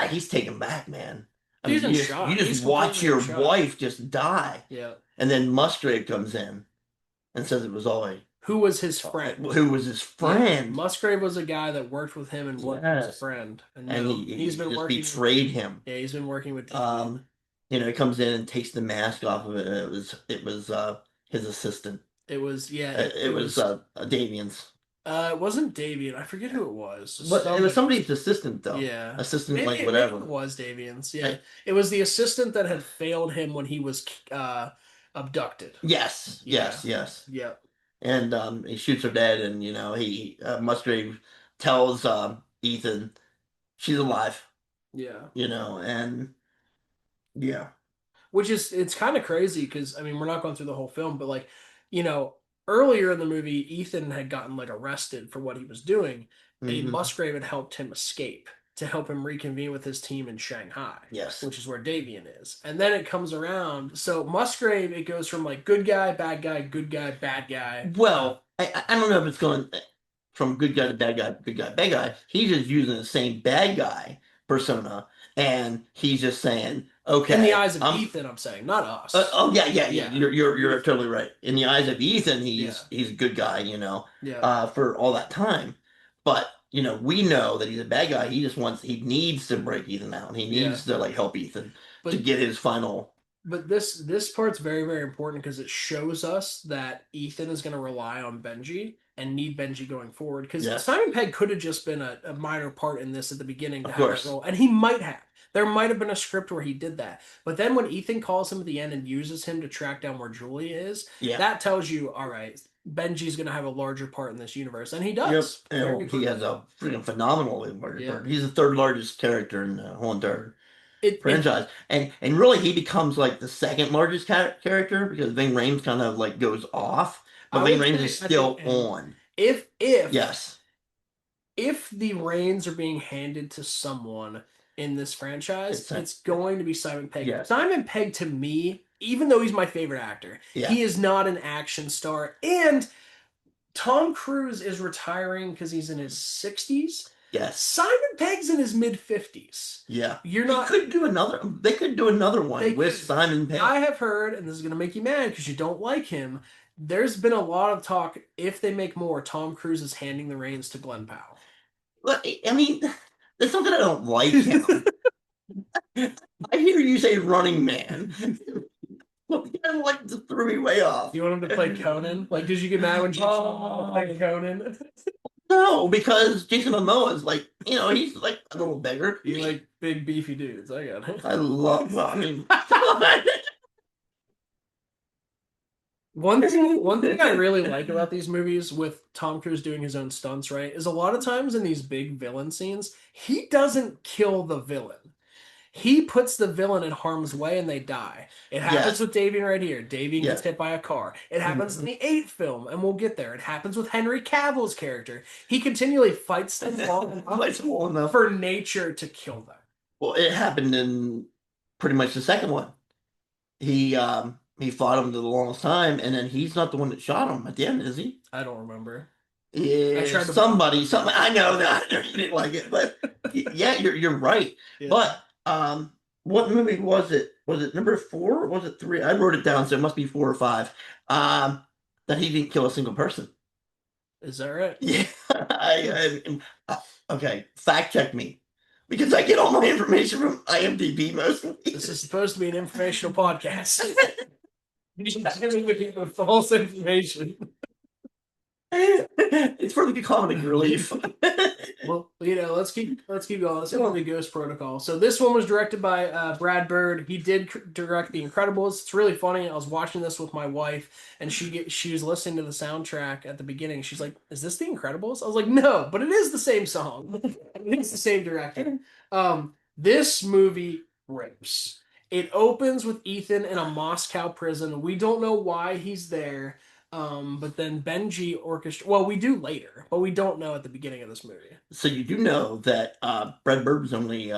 He's taken back, man. I He's mean, in you shock. just He's watch completely in your shock. wife just die, Yeah. and then Musgrave comes in and says it was Ollie, Who was his friend? who was his Yeah. friend. Musgrave was a guy that worked with him and was his Yes, friend. And and no, he's he been just working with, betrayed him. yeah, he's been working with Damien. Um, he comes in and takes the mask off of it. And it was his assistant. It was, yeah, It was Damien's. it wasn't Damien. I forget who it was. But it was Somebody. somebody's assistant though. Yeah. Assistant like Maybe it whatever. was Davian's. Yeah. Uh, It was the assistant that had failed him when he was abducted. yes, Yeah. yes, yes. Yeah. And he shoots her dead, and he Musgrave tells Ethan she's alive. Yeah. And yeah. Which is, it's kind of crazy because I mean we're not going through the whole film, but like, you know, earlier in the movie, Ethan had gotten like arrested for what he was doing, and Hmm. Musgrave had helped him escape to help him reconvene with his team in Shanghai, Yes. which is where Davian is. And then it comes around. So Musgrave, it goes from like good guy, bad guy, good guy, bad guy. Well, I don't know if it's going from good guy to bad guy, good guy, bad guy. He's just using the same bad guy persona, and he's just saying, In the "Okay, eyes of Ethan, I'm saying, not us. oh yeah, yeah, yeah. Yeah. You're totally right. In the eyes of Ethan, Yeah. he's a good guy, Yeah. for all that time. But we know that he's a bad guy. He needs to break Ethan out. He Yeah. needs to like help Ethan to But get his final. this part's very, very important because it shows us that Ethan is going to rely on Benji and need Benji going forward. Because Yes, Simon Pegg could have just been a minor part in this at the beginning to of have that course. role, and he might have. There might have been a script where he did that. But then when Ethan calls him at the end and uses him to track down where Julie is, Yeah. that tells you, all right, Benji's going to have a larger part in this universe, and he Yep. does. Very He has quickly. a freaking phenomenal larger Yeah. part. He's the third largest character in the whole entire It franchise, and really he becomes like the second largest character because Ving Rhames kind of like goes off, but I Ving would Rhames say is at the still end, on. if if Yes. if the reins are being handed to someone in this franchise, It's it's going to be Simon Pegg. yes. Simon Pegg, to me, even though he's my favorite actor, Yeah. he is not an action star. And Tom Cruise is retiring because he's in his 60s. Yes. Simon Pegg's in his mid 50s. Yeah. You're not. They could do another They one with could. Simon Pegg. I have heard, and this is going to make you mad because you don't like him. There's been a lot of talk. If they make more, Tom Cruise is handing the reins to Glenn Powell. But I mean, it's not that I don't like him. I hear you say Running Man. Well, he kind of like just threw me way off. You want him to play Conan? Like, did you get mad when Jason Momoa played Conan? No, because Jason Momoa is like, he's like a little beggar. You like big beefy dudes? I got it. I love. Well, I mean, One thing I really like about these movies with Tom Cruise doing his own stunts, right, is a lot of times in these big villain scenes, he doesn't kill the villain. He puts the villain in harm's way and they die. It happens Yes. with Davian right here. Davian gets Yeah. hit by a car. It happens in Mhm. the eighth film, and we'll get there. It happens with Henry Cavill's character. He continually fights them long Quite small enough enough. for nature to kill them. Well, it happened in pretty much the second one. He fought him the longest time, and then he's not the one that shot him at the end, is he? I don't remember. I Yeah, tried to. somebody. I know that you didn't like it, but yeah, you're right. Yeah. But what movie was it? Was it number four or was it three? I wrote it down, so it must be four or five. That he didn't kill a single person. Is that right? Yeah, okay. Fact check me because I get all my information from IMDb mostly. This is supposed to be an informational podcast. You're giving the people false information. It's for the comedy relief. Well, let's keep going. Let's go to the Ghost Protocol. So this one was directed by Brad Bird. He did direct The Incredibles. It's really funny. I was watching this with my wife, and she was listening to the soundtrack at the beginning. She's like, "Is this The Incredibles?" I was like, "No, but it is the same song. It's the same director." This movie rips. It opens with Ethan in a Moscow prison. We don't know why he's there. But then Benji orchestra. Well, we do later, but we don't know at the beginning of this movie. So you do know that Brad Bird was only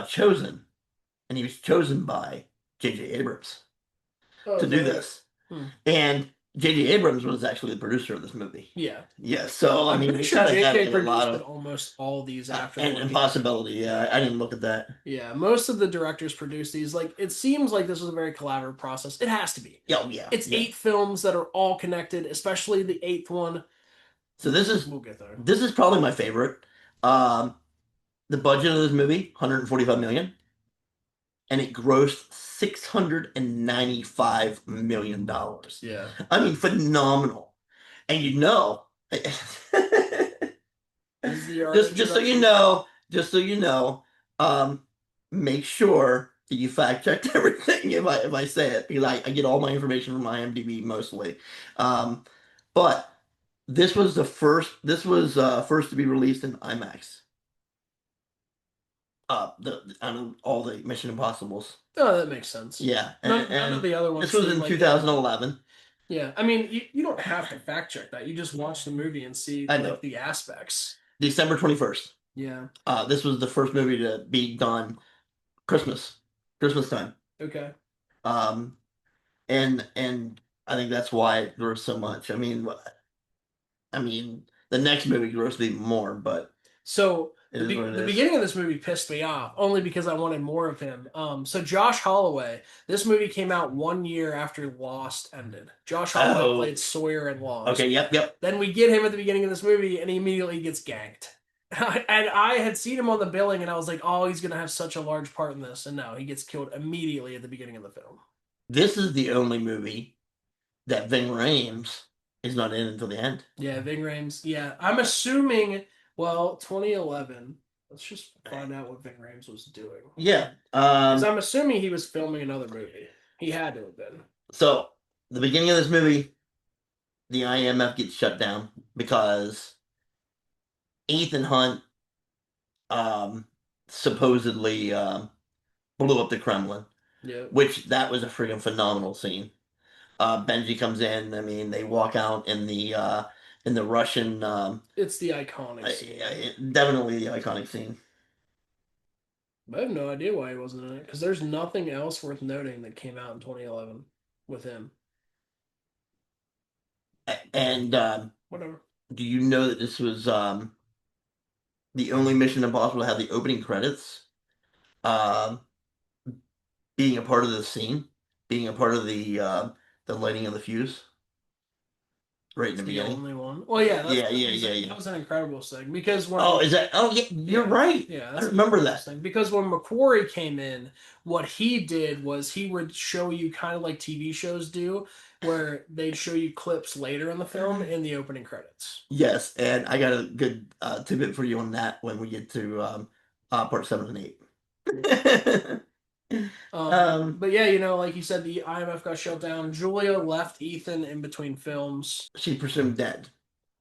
chosen, and he was chosen by J.J. Abrams Oh, to is do that right? this. Hmm. And J.J. Abrams was actually the producer of this movie. Yeah, Yeah, so I I'm mean, pretty he sure kind of had JJ a produced lot it of almost all these after the and one. impossibility. Yeah, I didn't look at that. Yeah, most of the directors produced these. Like, it seems like this was a very collaborative process. It has to be. Oh yeah, It's yeah. 8 films that are all connected, especially the eighth one. So We'll get there. this is probably my favorite. Um, the budget of this movie, 145 million, and it grossed $695 million. Yeah. I mean, phenomenal. And This is the art just so you introduction. know, just so you know, um, make sure that you fact checked everything if I say it because I get all my information from IMDb mostly. Um, but this was the first. This was first to be released in IMAX. On all the Mission Impossibles. Oh, that makes sense. Yeah, None of and the other ones this was seem in like that. 2011. Yeah, I mean, you don't have to fact check that. You just watch the movie and see I know. like the aspects. December 21st. Yeah. This was the first movie to be done Christmas time. Okay. Um, and I think that's why there was so much. I mean, the next movie grossed even more, but So it is what it the is. beginning of this movie pissed me off only because I wanted more of him. So Josh Holloway, this movie came out 1 year after Lost ended. Josh Holloway Oh. played Sawyer in Lost. Okay, yep. Then we get him at the beginning of this movie, and he immediately gets ganked. And I had seen him on the billing, and I was like, "Oh, he's gonna have such a large part in this." And no, he gets killed immediately at the beginning of the film. This is the only movie that Ving Rhames is not in until the end. Yeah, Ving Rhames. Yeah, I'm assuming. Well, 2011. Let's just find out what Ving Rhames was doing. Yeah. 'Cause I'm assuming he was filming another movie. He had to have been. So the beginning of this movie, the IMF gets shut down because Ethan Hunt supposedly blew up the Kremlin, Yeah. which that was a freaking phenomenal scene. Benji comes in. I mean, they walk out in the Russian. It's the iconic scene. Definitely the iconic scene. I have no idea why he wasn't in it because there's nothing else worth noting that came out in 2011 with him. And Whatever. do you know that this was the only Mission Impossible to have the opening credits um, being a part of the scene, being a part of the lighting of the fuse right in the The beginning? only one. Well, yeah, Yeah. that was an incredible thing because when Oh, is that? Oh, yeah, you're right. Yeah, I that's remember an that. incredible thing. Because when McQuarrie came in, what he did was he would show you kind of like TV shows do, where they'd show you clips later in the film in the opening credits. Yes, and I got a good tidbit for you on that when we get to part 7 and 8. Um, But yeah, like you said, the IMF got shut down. Julia left Ethan in between films. she presumed dead.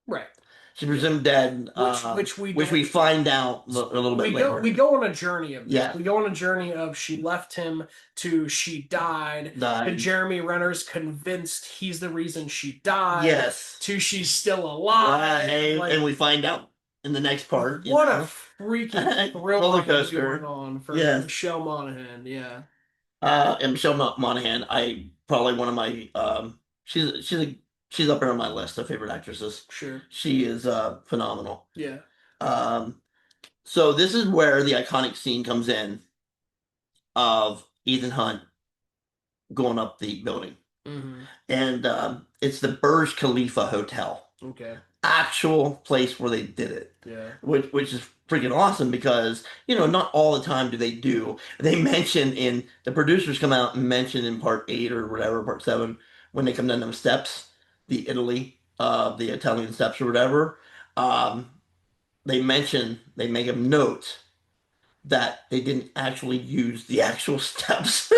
Right. She Yeah. presumed dead, Which we which we don't. find out a little bit We later. go on a journey of this. Yeah, We go on a journey of she left him to she died to died. Jeremy Renner's convinced he's the reason she died Yes, to she's still alive. and Like we find out in the next part. what a freaking thrill Roller ride going coaster. on for Yes. Michelle Monaghan. Yeah, And Michelle Monaghan, I probably one of my she's up there on my list of favorite actresses. sure. She is phenomenal. Yeah. Um, so this is where the iconic scene comes in of Ethan Hunt going up the building, Hmm. and it's the Burj Khalifa Hotel, Okay. actual place where they did it, Yeah. which is freaking awesome because not all the time do they do. They mention in the producers come out and mention in part 8 or whatever, part 7, when they come down them steps, the Italian steps or whatever. Um, they make a note that they didn't actually use the actual steps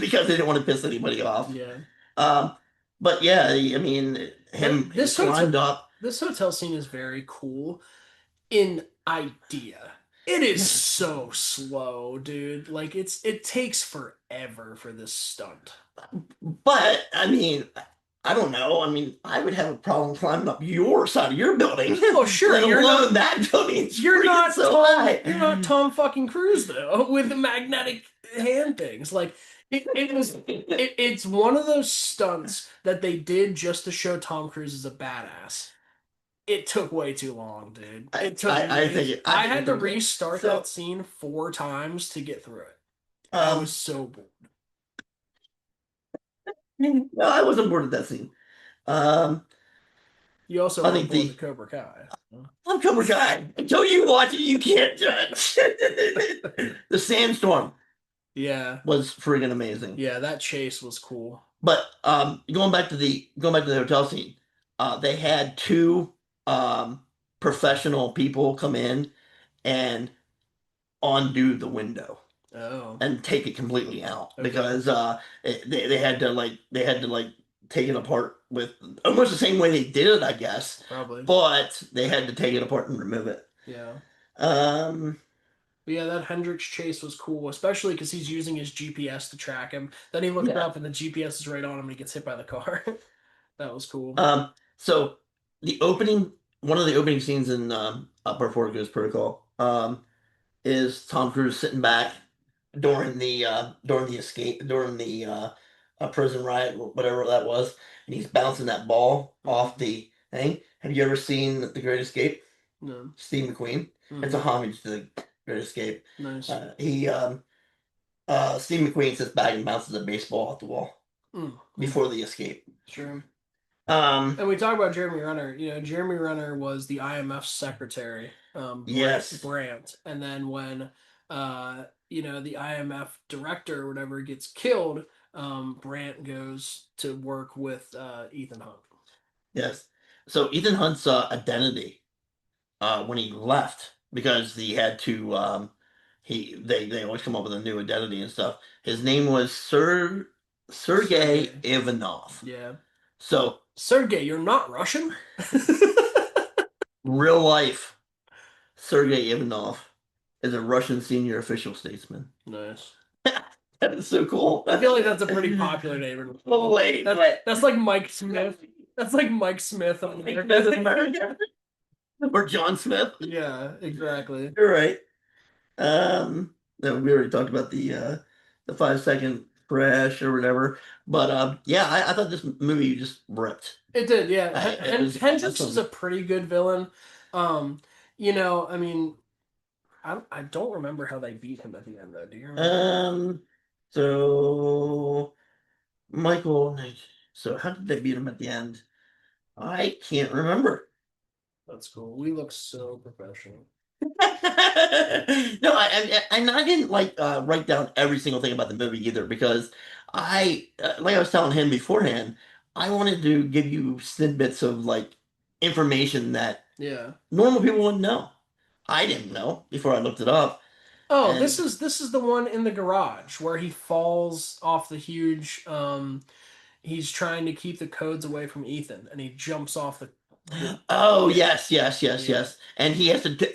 because they didn't want to piss anybody off. Yeah. Um, but yeah, I mean, he This hotel climbed up. this hotel scene is very cool in idea. It is Yes. so slow, dude. Like it takes forever for this stunt. But I mean, I don't know. I mean, I would have a problem climbing up your side of your building, Oh, sure, let alone that building. It's you're freaking not so Tom high. you're not Tom fucking Cruise though with the magnetic hand things. Like it's one of those stunts that they did just to show Tom Cruise is a badass. It took way too long, dude. It took I way. think it. I I think had it to took it. restart So, that scene 4 times to get through it. I was um, so bored. no, I wasn't bored of that scene. Um, You also I weren't think bored of the Cobra Kai. I'm Cobra Kai. Until you watch it, you can't judge. The sandstorm Yeah, was friggin' amazing. yeah, that chase was cool. But going back to the hotel scene, they had two professional people come in and undo the window Oh, and take it completely out okay, because they had to like take it apart with almost the same way they did it, I guess, probably. but they had to take it apart and remove it. Yeah. Um, But yeah, that Hendrix chase was cool, especially because he's using his GPS to track him. Then he looks yeah. up and the GPS is right on him and he gets hit by the car. That was cool. So the opening, one of the opening scenes in Before It Goes Protocol, is Tom Cruise sitting back during the escape during the prison riot, whatever that was, and he's bouncing that ball off Mhm. the thing. Have you ever seen The Great Escape? No. Steve McQueen. It's a Hmm. homage to The Great Escape. Nice. He Steve McQueen sits back and bounces a baseball off the wall Cool. before the escape. Sure. Um, And we talk about Jeremy Renner. Jeremy Renner was the IMF secretary, yes, Brandt. And then when, the IMF director or whatever gets killed, Brandt goes to work with Ethan Hunt. yes. So Ethan Hunt's identity when he left because he had to they always come up with a new identity and stuff. His name was Sergei Sergey. Ivanov. Yeah. So Sergey, you're not Russian? real life Sergei Ivanov is a Russian senior official statesman. Nice. That is so cool. I feel like that's a pretty popular name. Oh, wait, That's like Mike Smith. That's like Mike Smith on That's America. Or John Smith. Yeah, exactly. You're right. No, we already talked about the 5 second crash or whatever. But yeah, I thought this movie just ripped. It did, yeah. It was Hendrix is a awesome. pretty good villain. I mean, I don't remember how they beat him at the end though. Do you remember? Um, so Michael, so how did they beat him at the end? I can't remember. That's cool. We look so professional. No, and I didn't like write down every single thing about the movie either because like I was telling him beforehand, I wanted to give you snippets of like information that Yeah. normal people wouldn't know. I didn't know before I looked it up. Oh, this And is this is the one in the garage where he falls off the huge. He's trying to keep the codes away from Ethan, and he jumps off the oh yeah yes, yes, yes, yeah yes. And he has to.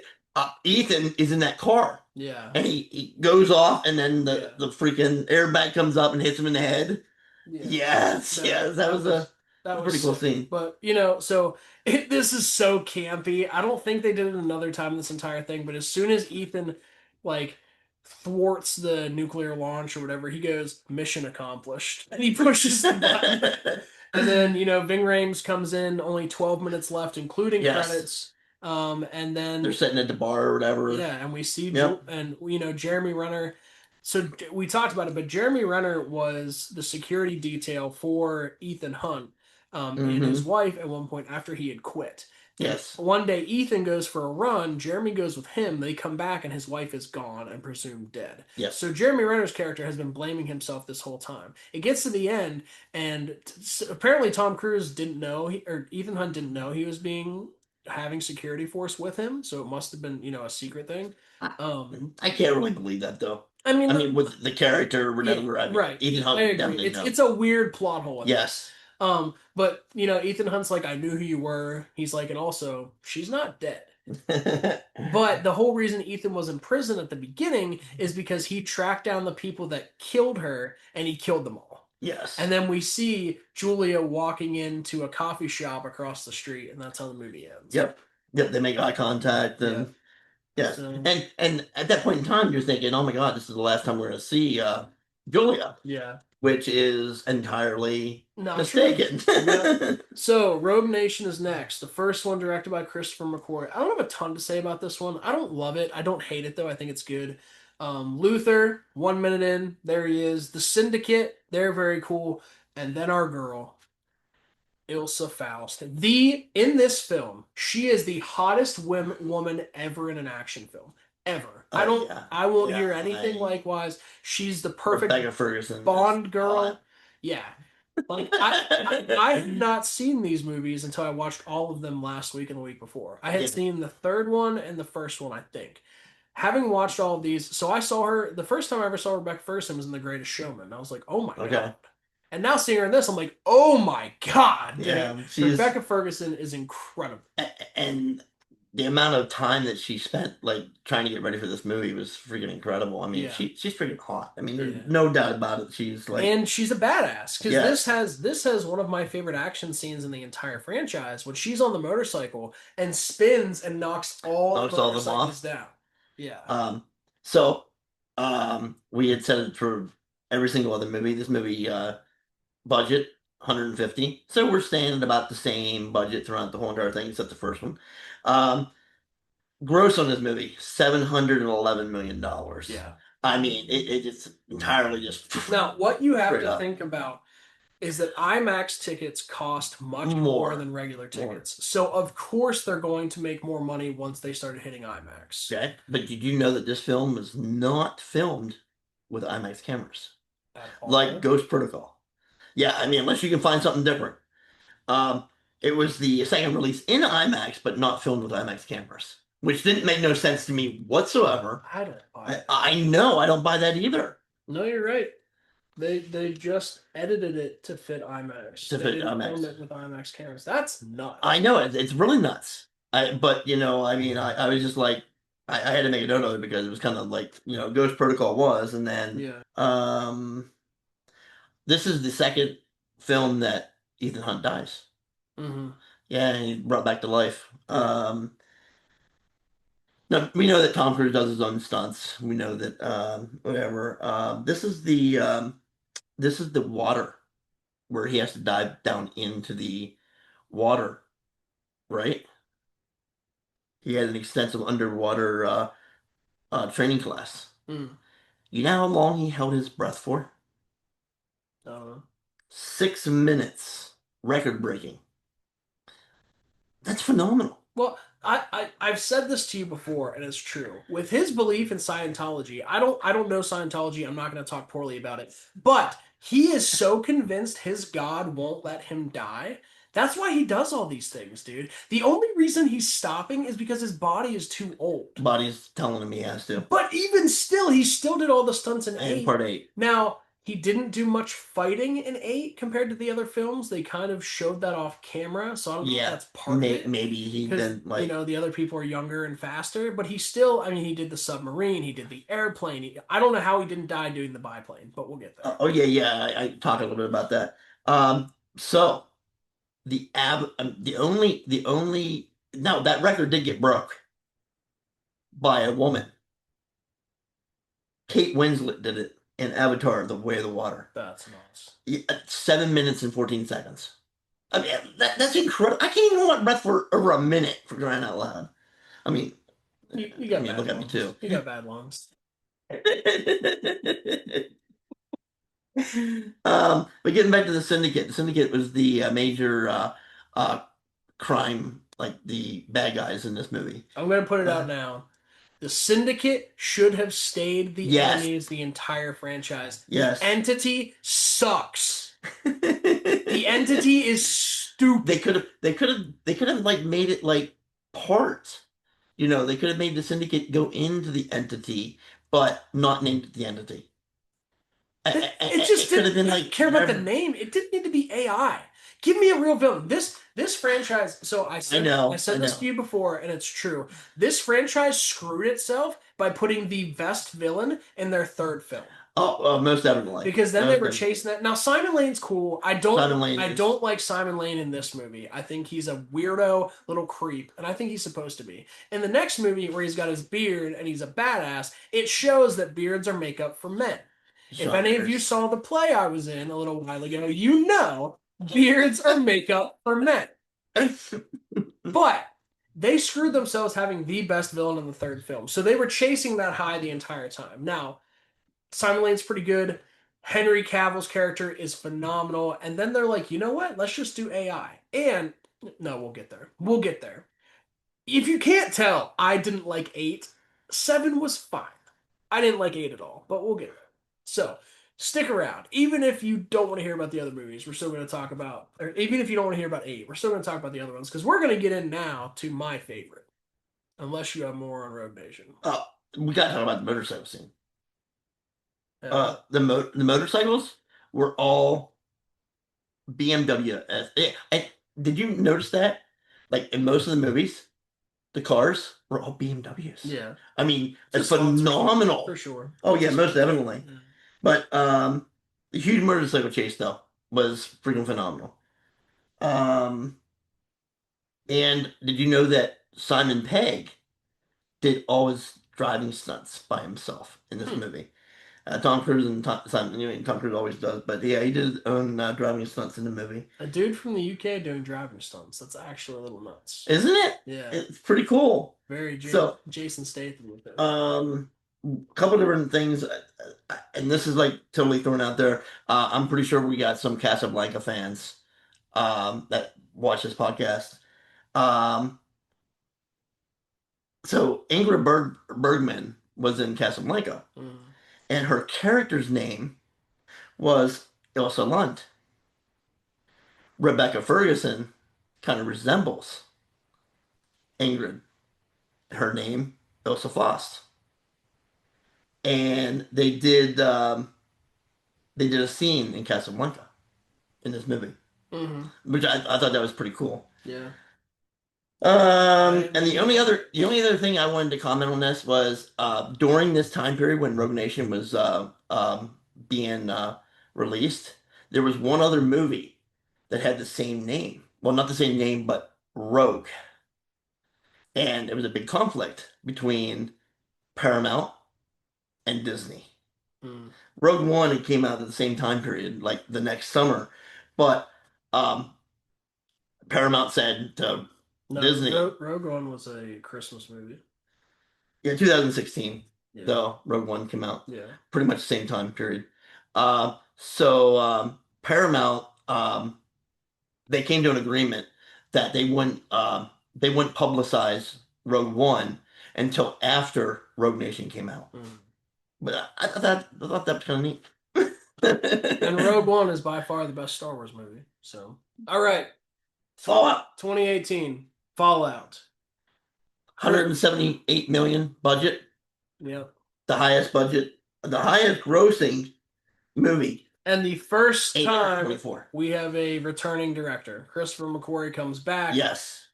Ethan is in that car, yeah and he goes off, and then the yeah the freaking airbag comes up and hits him in the head. yeah. Yes, That yes, that that was a was that was pretty cool sick. scene. But so this is so campy. I don't think they did it another time in this entire thing. But as soon as Ethan like thwarts the nuclear launch or whatever, he goes mission accomplished, and he pushes the button. And then Ving Rhames comes in, only 12 minutes left, including Yes, credits. And they're then sitting at the bar or whatever. yeah, and we see Yep. Jeremy Renner. So we talked about it, but Jeremy Renner was the security detail for Ethan Hunt, and his Mm-hmm. wife at one point after he had quit. And Yes. one day Ethan goes for a run, Jeremy goes with him, they come back and his wife is gone and presumed dead. Yep. So Jeremy Renner's character has been blaming himself this whole time. It gets to the end, and apparently Tom Cruise didn't know, or Ethan Hunt didn't know he was being having security force with him, so it must have been, a secret thing. I, Um, I can't really believe that though. I mean, I mean, with the character or yeah, whatever, I mean, right. Ethan I Hunt agree. definitely It's knows. a weird plot hole in this. Yes. But Ethan Hunt's like, I knew who you were. He's like, and also, she's not dead. But the whole reason Ethan was in prison at the beginning is because he tracked down the people that killed her and he killed them all. Yes. And then we see Julia walking into a coffee shop across the street, and that's how the movie ends. Yep. Yep. They make eye contact, and yes, So, and at that point in time, you're thinking, oh my God, this is the last time we're going to see Julia, yeah. which is entirely Not mistaken. Yep. So, Rogue Nation is next. The first one directed by Christopher McQuarrie. I don't have a ton to say about this one. I don't love it. I don't hate it though. I think it's good. Luther, 1 minute in, there he is. The Syndicate, they're very cool. And then our girl, Ilsa Faust. In this film, she is the hottest woman ever in an action film. Ever. Yeah. I won't Yeah, hear anything likewise. She's the perfect Rebecca Ferguson Bond is girl. hot. Yeah. Like I had not seen these movies until I watched all of them last week and the week before. I had Yeah. seen the third one and the first one, I think. Having watched all of these, so I saw her the first time I ever saw Rebecca Ferguson was in The Greatest Showman. I was like, oh my Okay. God. And now seeing her in this, I'm like, oh my God. Yeah, Rebecca Ferguson is incredible. And the amount of time that she spent like trying to get ready for this movie was freaking incredible. I mean, Yeah. she's freaking hot. I mean, there's Yeah. no doubt about it. She's like, And she's a badass because Yes. this has one of my favorite action scenes in the entire franchise when she's on the motorcycle and spins and knocks all Knocks the all them motorcycles off. down. Yeah. So we had said it for every single other movie. This movie budget 150. So we're staying at about the same budget throughout the whole entire thing, except the first one. Gross on this movie, $711 million. Yeah. I mean, it's entirely just Now, what you have straight to up. think about is that IMAX tickets cost much more than regular tickets. So, of course, they're going to make more money once they started hitting IMAX. Okay, but did you know that this film was not filmed with IMAX cameras, At all. like Ghost Protocol? Yeah, I mean, unless you can find something different. It was the second release in IMAX, but not filmed with IMAX cameras, which didn't make no sense to me whatsoever. I don't buy it. I know, I don't buy that either. No, you're right. They just edited it to fit IMAX. To They fit didn't IMAX. film it with IMAX cameras. That's nuts. I know it's really nuts. But I mean, I was just like, I had to make a note of it because it was kind of like, Ghost Protocol was, and then Yeah. this is the second film that Ethan Hunt dies. Mm-hmm. Yeah, and he's brought back to life. No, we know that Tom Cruise does his own stunts. We know that whatever. This is the water where he has to dive down into the water, right? He had an extensive underwater training class. Mm. You know how long he held his breath for? I don't know. 6 minutes, record breaking. That's phenomenal. Well, I've said this to you before, and it's true. With his belief in Scientology, I don't know Scientology. I'm not going to talk poorly about it, but he is so convinced his God won't let him die That's why he does all these things, dude. The only reason he's stopping is because his body is too old. Body's telling him he has to. But even still, he still did all the stunts in And 8. part 8. Now, he didn't do much fighting in 8 compared to the other films. They kind of showed that off camera, so I don't know if Yeah, that's part of it. maybe he Because, then like the other people are younger and faster, but he still, I mean, he did the submarine, he did the airplane. I don't know how he didn't die doing the biplane, but we'll get there. oh yeah, I talked a little bit about that. So the only no, that record did get broke by a woman. Kate Winslet did it in Avatar: The Way of the Water. That's nice. 7 minutes and 14 seconds. I mean, that's incredible. I can't even hold my breath for over a minute, for crying out loud. I mean, You got bad look at me lungs. too. You got bad lungs. But getting back to the Syndicate was the major crime, like the bad guys in this movie. I'm going to put it out now. The Syndicate should have stayed the Yes. enemies the entire franchise. Yes. The Entity sucks. The Entity is stupid. They could have like made it like parts. You know, they could have made the Syndicate go into the Entity, but not named it the Entity. It just could have been didn't like care about the whatever. name. It didn't need to be AI. Give me a real villain. This franchise. So I said this to you before, and it's true. This franchise screwed itself by putting the best villain in their third film. Oh, most definitely. Because then they were chasing that. Now Simon Lane's cool. I don't like Simon Lane in this movie. I think he's a weirdo little creep, and I think he's supposed to be. In the next movie where he's got his beard and he's a badass, it shows that beards are makeup for men. If any of you saw the play I was in a little while ago, you know beards are makeup for men. But they screwed themselves having the best villain in the third film. So they were chasing that high the entire time. Now, Simon Lane's pretty good. Henry Cavill's character is phenomenal. And then they're like, you know what? Let's just do AI. And no, we'll get there. We'll get there. If you can't tell, I didn't like 8. 7 was fine. I didn't like 8 at all, but we'll get there. So stick around. Even if you don't want to hear about the other movies, we're still going to talk about, or even if you don't want to hear about 8, we're still going to talk about the other ones because we're going to get in now to my favorite. Unless you have more on Rogue Nation. We got to talk about the motorcycle scene. The motorcycles were all BMW. Did you notice that? Like in most of the movies, the cars were all BMWs. Yeah. I mean, it's phenomenal. For sure. Oh yeah, most definitely. Yeah. But the huge motorcycle chase though was freaking phenomenal. And did you know that Simon Pegg did all his driving stunts by himself in this movie? Tom Cruise and Tom Cruise always does, but yeah, he did his own driving stunts in the movie. A dude from the UK doing driving stunts. That's actually a little nuts. Isn't it? Yeah. It's pretty cool. Very Jason Statham with it. A couple different things, and this is like totally thrown out there. I'm pretty sure we got some Casablanca fans that watch this podcast. So Ingrid Bergman was in Casablanca. And her character's name was Ilsa Lund. Rebecca Ferguson kind of resembles Ingrid. Her name, Ilsa Faust. And they did a scene in Casablanca in this movie, which I thought that was pretty cool. Yeah. And the only other thing I wanted to comment on this was during this time period when Rogue Nation was being released, there was one other movie that had the same name. Well, not the same name, but Rogue. And it was a big conflict between Paramount and Disney. Rogue One, it came out at the same time period, like the next summer, but Paramount said to Disney. Rogue One was a Christmas movie. Yeah, 2016. Yeah. Though Rogue One came out. Yeah. Pretty much the same time period. So Paramount, they came to an agreement that they wouldn't publicize Rogue One until after Rogue Nation came out. But I thought that was kind of neat. And Rogue One is by far the best Star Wars movie. So, all right. Fallout, 2018 Fallout. Her, 178 million budget, yeah. the highest grossing movie, And the first time 824. we have a returning director, Christopher McQuarrie comes back. Yes.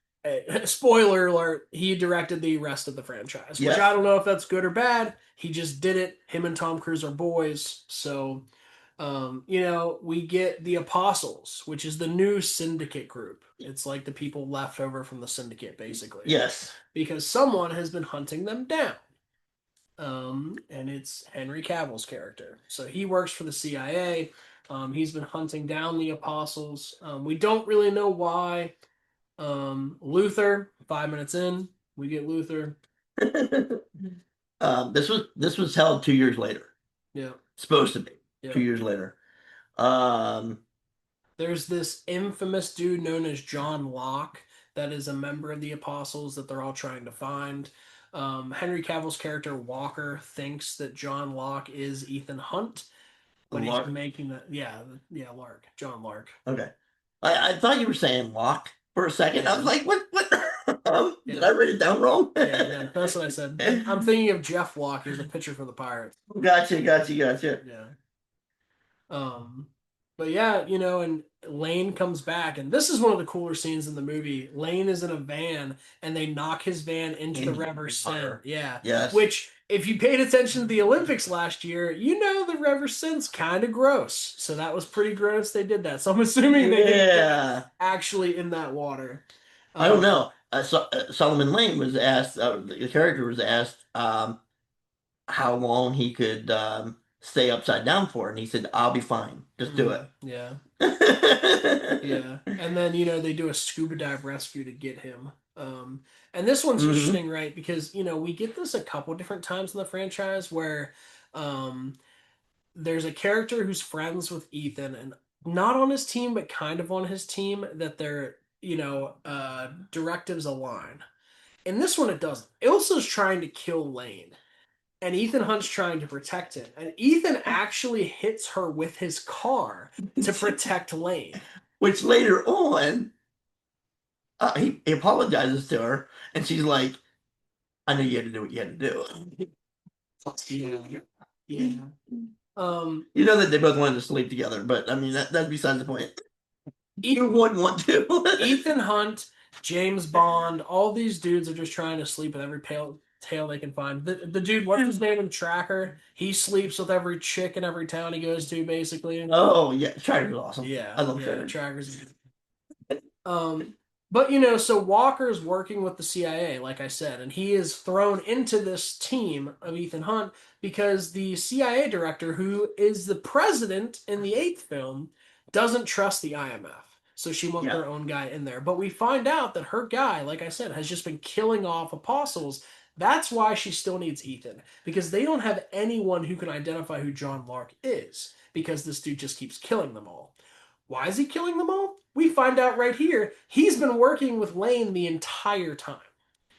Spoiler alert, he directed the rest of the franchise, which I Yes. don't know if that's good or bad. He just did it. Him and Tom Cruise are boys. So, we get the Apostles, which is the new syndicate group. It's like the people left over from the syndicate, basically. Yes. Because someone has been hunting them down. And it's Henry Cavill's character. So he works for the CIA. He's been hunting down the Apostles. We don't really know why. Luther, 5 minutes in, we get Luther. This was held 2 years later. Yeah. Supposed to be Yeah. 2 years later. Um, There's this infamous dude known as John Locke that is a member of the Apostles that they're all trying to find. Henry Cavill's character Walker thinks that John Locke is Ethan Hunt when Lark. he's making the Lark, John Lark. Okay. I thought you were saying Locke for a second. I was like, what? Did Yeah. I write it down wrong? Yeah, that's what I said. I'm thinking of Jeff Locke. He's a pitcher for the Pirates. Gotcha. Yeah. But yeah, and Lane comes back, and this is one of the cooler scenes in the movie. Lane is in a van, and they knock his van into the River Seine. Yeah. Yes. Which, if you paid attention to the Olympics last year, the River Seine's kind of gross. So that was pretty gross. They did that. So I'm assuming they didn't actually in that water. I don't know. Solomon Lane was asked. The character was asked how long he could stay upside down for, and he said, "I'll be fine. Just do it." Yeah. Yeah. And then, they do a scuba dive rescue to get him. And this one's interesting, right? Because, we get this a couple different times in the franchise where there's a character who's friends with Ethan and not on his team, but kind of on his team that their, directives align. In this one, it doesn't. Ilsa's trying to kill Lane. And Ethan Hunt's trying to protect him. And Ethan actually hits her with his car to protect Lane. Which later on, he apologizes to her, and she's like, "I know you had to do what you had to do." Yeah. You know that they both wanted to sleep together, but I mean that's besides the point. Ethan wouldn't want to. Ethan Hunt, James Bond, all these dudes are just trying to sleep with every tail they can find. The dude, what's his name in Tracker? He sleeps with every chick in every town he goes to, basically. Oh yeah, Tracker's awesome. Yeah, I love Tracker. Tracker's. But so Walker's working with the CIA, like I said, and he is thrown into this team of Ethan Hunt because the CIA director, who is the president in the 8th film, doesn't trust the IMF. So she wants her own guy in there. But we find out that her guy, like I said, has just been killing off apostles. That's why she still needs Ethan, because they don't have anyone who can identify who John Lark is, because this dude just keeps killing them all. Why is he killing them all? We find out right here. He's been working with Lane the entire time.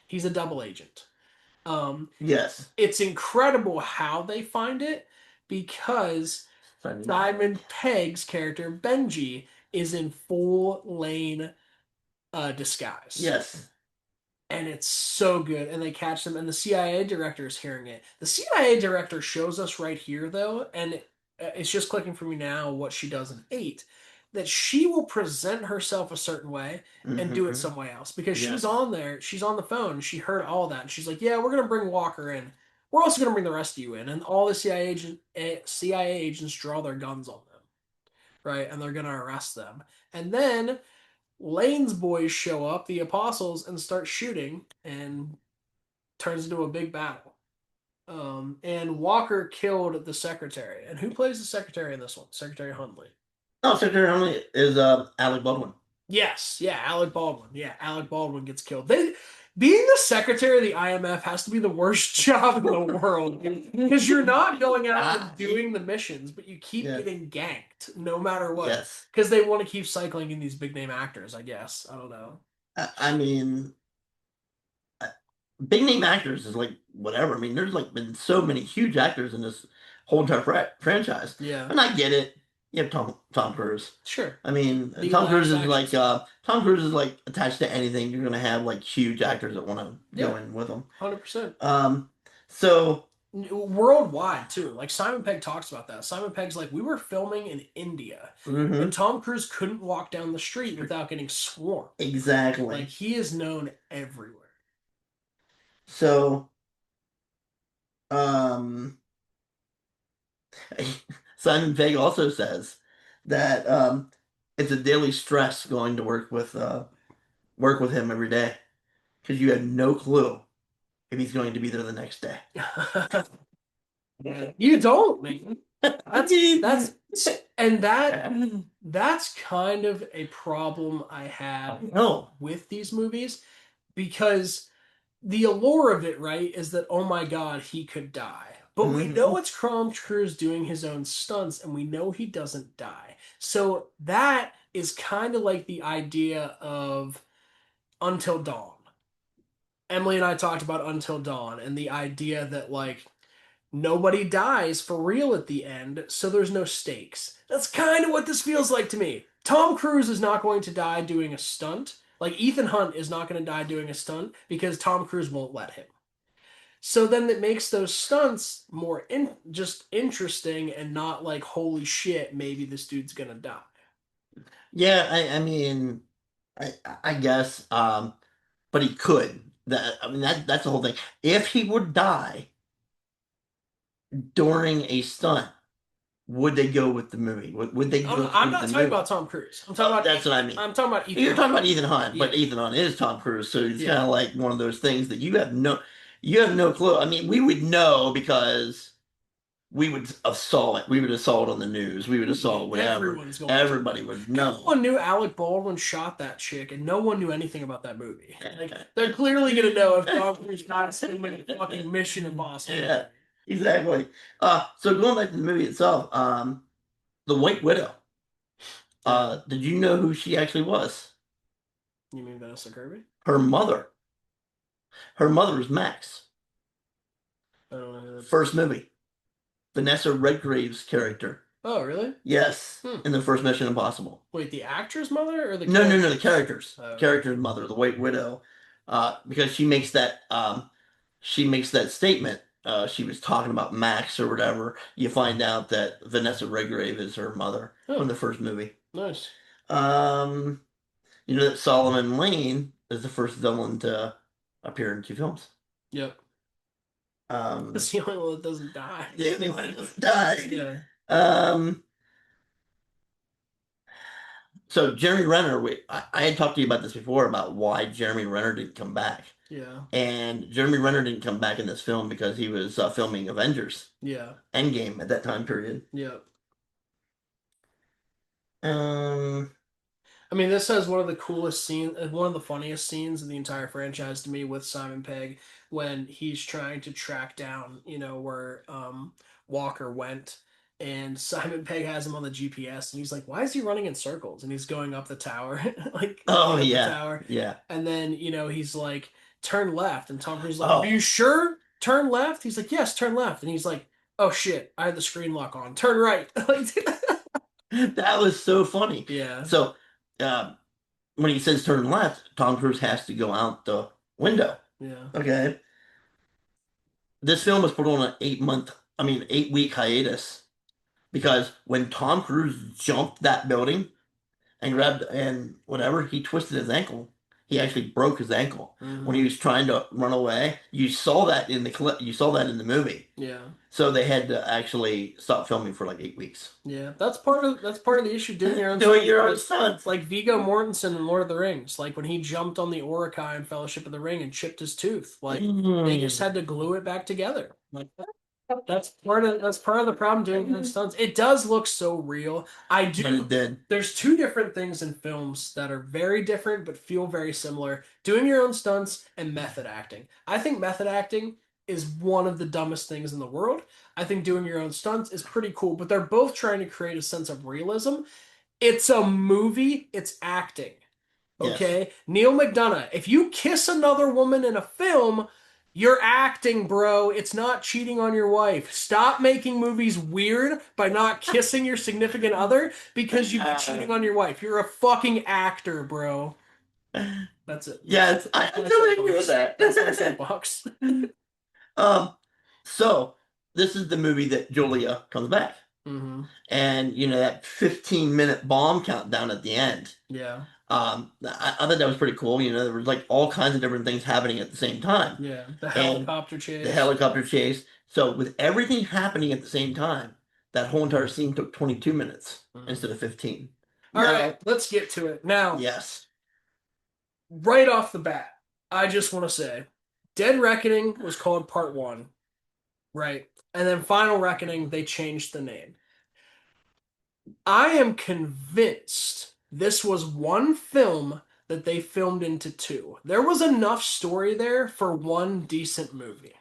He's a double agent. Yes. It's incredible how they find it, because Simon Pegg's character, Benji, is in full Lane disguise. Yes. And it's so good. And they catch them, and the CIA director is hearing it. The CIA director shows us right here, though, and it's just clicking for me now what she does in 8, that she will present herself a certain way and do it some way else. Because she's on there, she's on the phone, she heard all that, and she's like, yeah, we're going to bring Walker in. We're also going to bring the rest of you in. And all the CIA agents draw their guns on them, right? And they're going to arrest them. And then Lane's boys show up, the apostles, and start shooting, and turns into a big battle. And Walker killed the secretary. And who plays the secretary in this one? Secretary Hundley. Oh, Secretary Hundley is Alec Baldwin. Yes, Alec Baldwin. Yeah, Alec Baldwin gets killed. Being the secretary of the IMF has to be the worst job in the world, because you're not going out and doing the missions, but you keep getting ganked no matter what. Yes. Because they want to keep cycling in these big name actors, I guess. I don't know. I mean, big name actors is like whatever. I mean, there's like been so many huge actors in this whole entire franchise. Yeah. And I get it. You have Tom Cruise. Sure. I mean, The last action star. Tom Cruise is like attached to anything. You're gonna have like huge actors that want to Yeah, go in with him. 100%. Um, so Worldwide too. Like Simon Pegg talks about that. Simon Pegg's like, we were filming in India, and mhm, Tom Cruise couldn't walk down the street without getting swarmed. Like exactly. he is known everywhere. So um, Simon Pegg also says that it's a daily stress going to work with him every day because you have no clue if he's going to be there the next day. You don't, man. I That's mean, and that's kind of a problem I have no. with these movies because the allure of it, right, is that oh my god, he could die. But we Hmm. know it's Tom Cruise doing his own stunts and we know he doesn't die. So that is kind of like the idea of Until Dawn. Emily and I talked about Until Dawn and the idea that like nobody dies for real at the end, so there's no stakes. That's kind of what this feels like to me. Tom Cruise is not going to die doing a stunt. Like Ethan Hunt is not going to die doing a stunt because Tom Cruise won't let him. So then it makes those stunts more just interesting and not like holy shit, maybe this dude's gonna die. Yeah, I mean, I guess, but he could. That I mean, that's the whole thing. If he would die during a stunt, would they go with the movie? Would they go I'm through with not the talking movie? about Tom Cruise. Oh, that's what I mean. I'm talking about Ethan You're Hunt. talking about Ethan Hunt, Yeah, but Ethan Hunt is Tom Cruise, so it's kind yeah. of like one of those things that you have no clue. I mean, we would know because we would have saw it. We would have saw it on the news. We would have saw it, whatever. Everyone's going to. Everybody would No know. one knew Alec Baldwin shot that chick, and no one knew anything about that movie. Like they're clearly gonna know if Tom Cruise not filming a fucking Mission Impossible Yeah, movie. exactly. So going back to the movie itself, the White Widow. Yeah. Did you know who she actually was? You mean Vanessa Kirby? Her mother. Her mother was Max. I don't know who that First is. movie. Vanessa Redgrave's character. Oh, really? Yes, Hmm. in the first Mission Impossible. Wait, the actor's mother or the No, no, no, the character's? characters. Oh, okay. Character's mother, the White Widow. Because she makes that statement. She was talking about Max or whatever. You find out that Vanessa Redgrave is her mother from Oh, the first movie. nice. Um, you know that Solomon Lane is the first villain to appear in two films. Yep. Um, That's the only one that doesn't die. the only one who died. Yeah. Um, so Jeremy Renner, I had talked to you about this before about why Jeremy Renner didn't come back. Yeah. And Jeremy Renner didn't come back in this film because he was filming Avengers Yeah. Endgame at that time period. Yep. Um, I mean, this has one of the coolest scenes, one of the funniest scenes in the entire franchise to me with Simon Pegg when he's trying to track down, where Walker went. And Simon Pegg has him on the GPS, and he's like, "Why is he running in circles?" And he's going up the tower, like oh looking up the yeah, tower. yeah. And then, he's like, "Turn left." And Tom Cruise is like, "Are you Oh, sure? Turn left?" He's like, "Yes, turn left." And he's like, "Oh shit, I had the screen lock on. Turn right." Like, that was so funny. yeah, So, uh, when he says turn left, Tom Cruise has to go out the window. yeah. Okay. This film was put on an 8-week hiatus because when Tom Cruise jumped that building and grabbed and whatever, he twisted his ankle. He actually broke his ankle when he Hmm. was trying to run away. You saw that in the clip. You saw that in the movie. Yeah. So they had to actually stop filming for like 8 weeks. Yeah, that's part of the issue doing your own Doing stuff. your own Like stunts. like Viggo Mortensen in Lord of the Rings, like when he jumped on the Uruk-hai in Fellowship of the Ring and chipped his tooth, like they just Mm. had to glue it back together. Like that's part of the problem doing your own stunts. It does look so real. I But it do. did. There's two different things in films that are very different but feel very similar: doing your own stunts and method acting. I think method acting is one of the dumbest things in the world. I think doing your own stunts is pretty cool, but they're both trying to create a sense of realism. It's a movie, it's acting. Yes. Okay? Neil McDonough, if you kiss another woman in a film, You're acting, bro. It's not cheating on your wife. Stop making movies weird by not kissing your significant other because you've been cheating on your wife. You're a fucking actor, bro. That's it. Yes, I That's my totally agree with soapbox. that. That's my soapbox. Um, so this is the movie that Julia comes back. Hmm. And that 15-minute bomb countdown at the end. Yeah. I thought that was pretty cool. There was like all kinds of different things happening at the same time. Yeah. The And helicopter the chase. helicopter chase. So with everything happening at the same time, that whole entire scene took 22 minutes Mhm. instead of 15. All Now, right, let's get to it. Now, yes. right off the bat, I just want to say Dead Reckoning was called Part 1, right? And then Final Reckoning, they changed the name. I am convinced this was one film that they filmed into two. There was enough story there for one decent movie.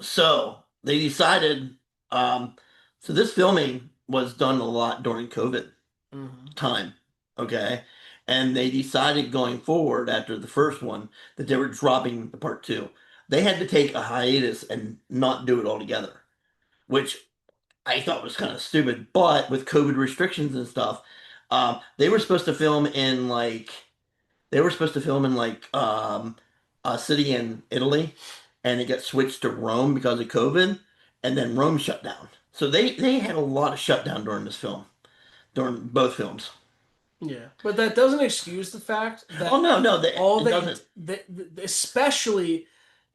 So they decided, um, so this filming was done a lot during COVID Hmm. time. Okay. And they decided going forward after the first one that they were dropping the part two. They had to take a hiatus and not do it altogether, which I thought was kind of stupid. But with COVID restrictions and stuff, they were supposed to film in like a city in Italy, and it got switched to Rome because of COVID, and then Rome shut down. So they had a lot of shutdown during this film, during both films. Yeah, but that doesn't excuse the fact Oh that no, no, all it they, doesn't. especially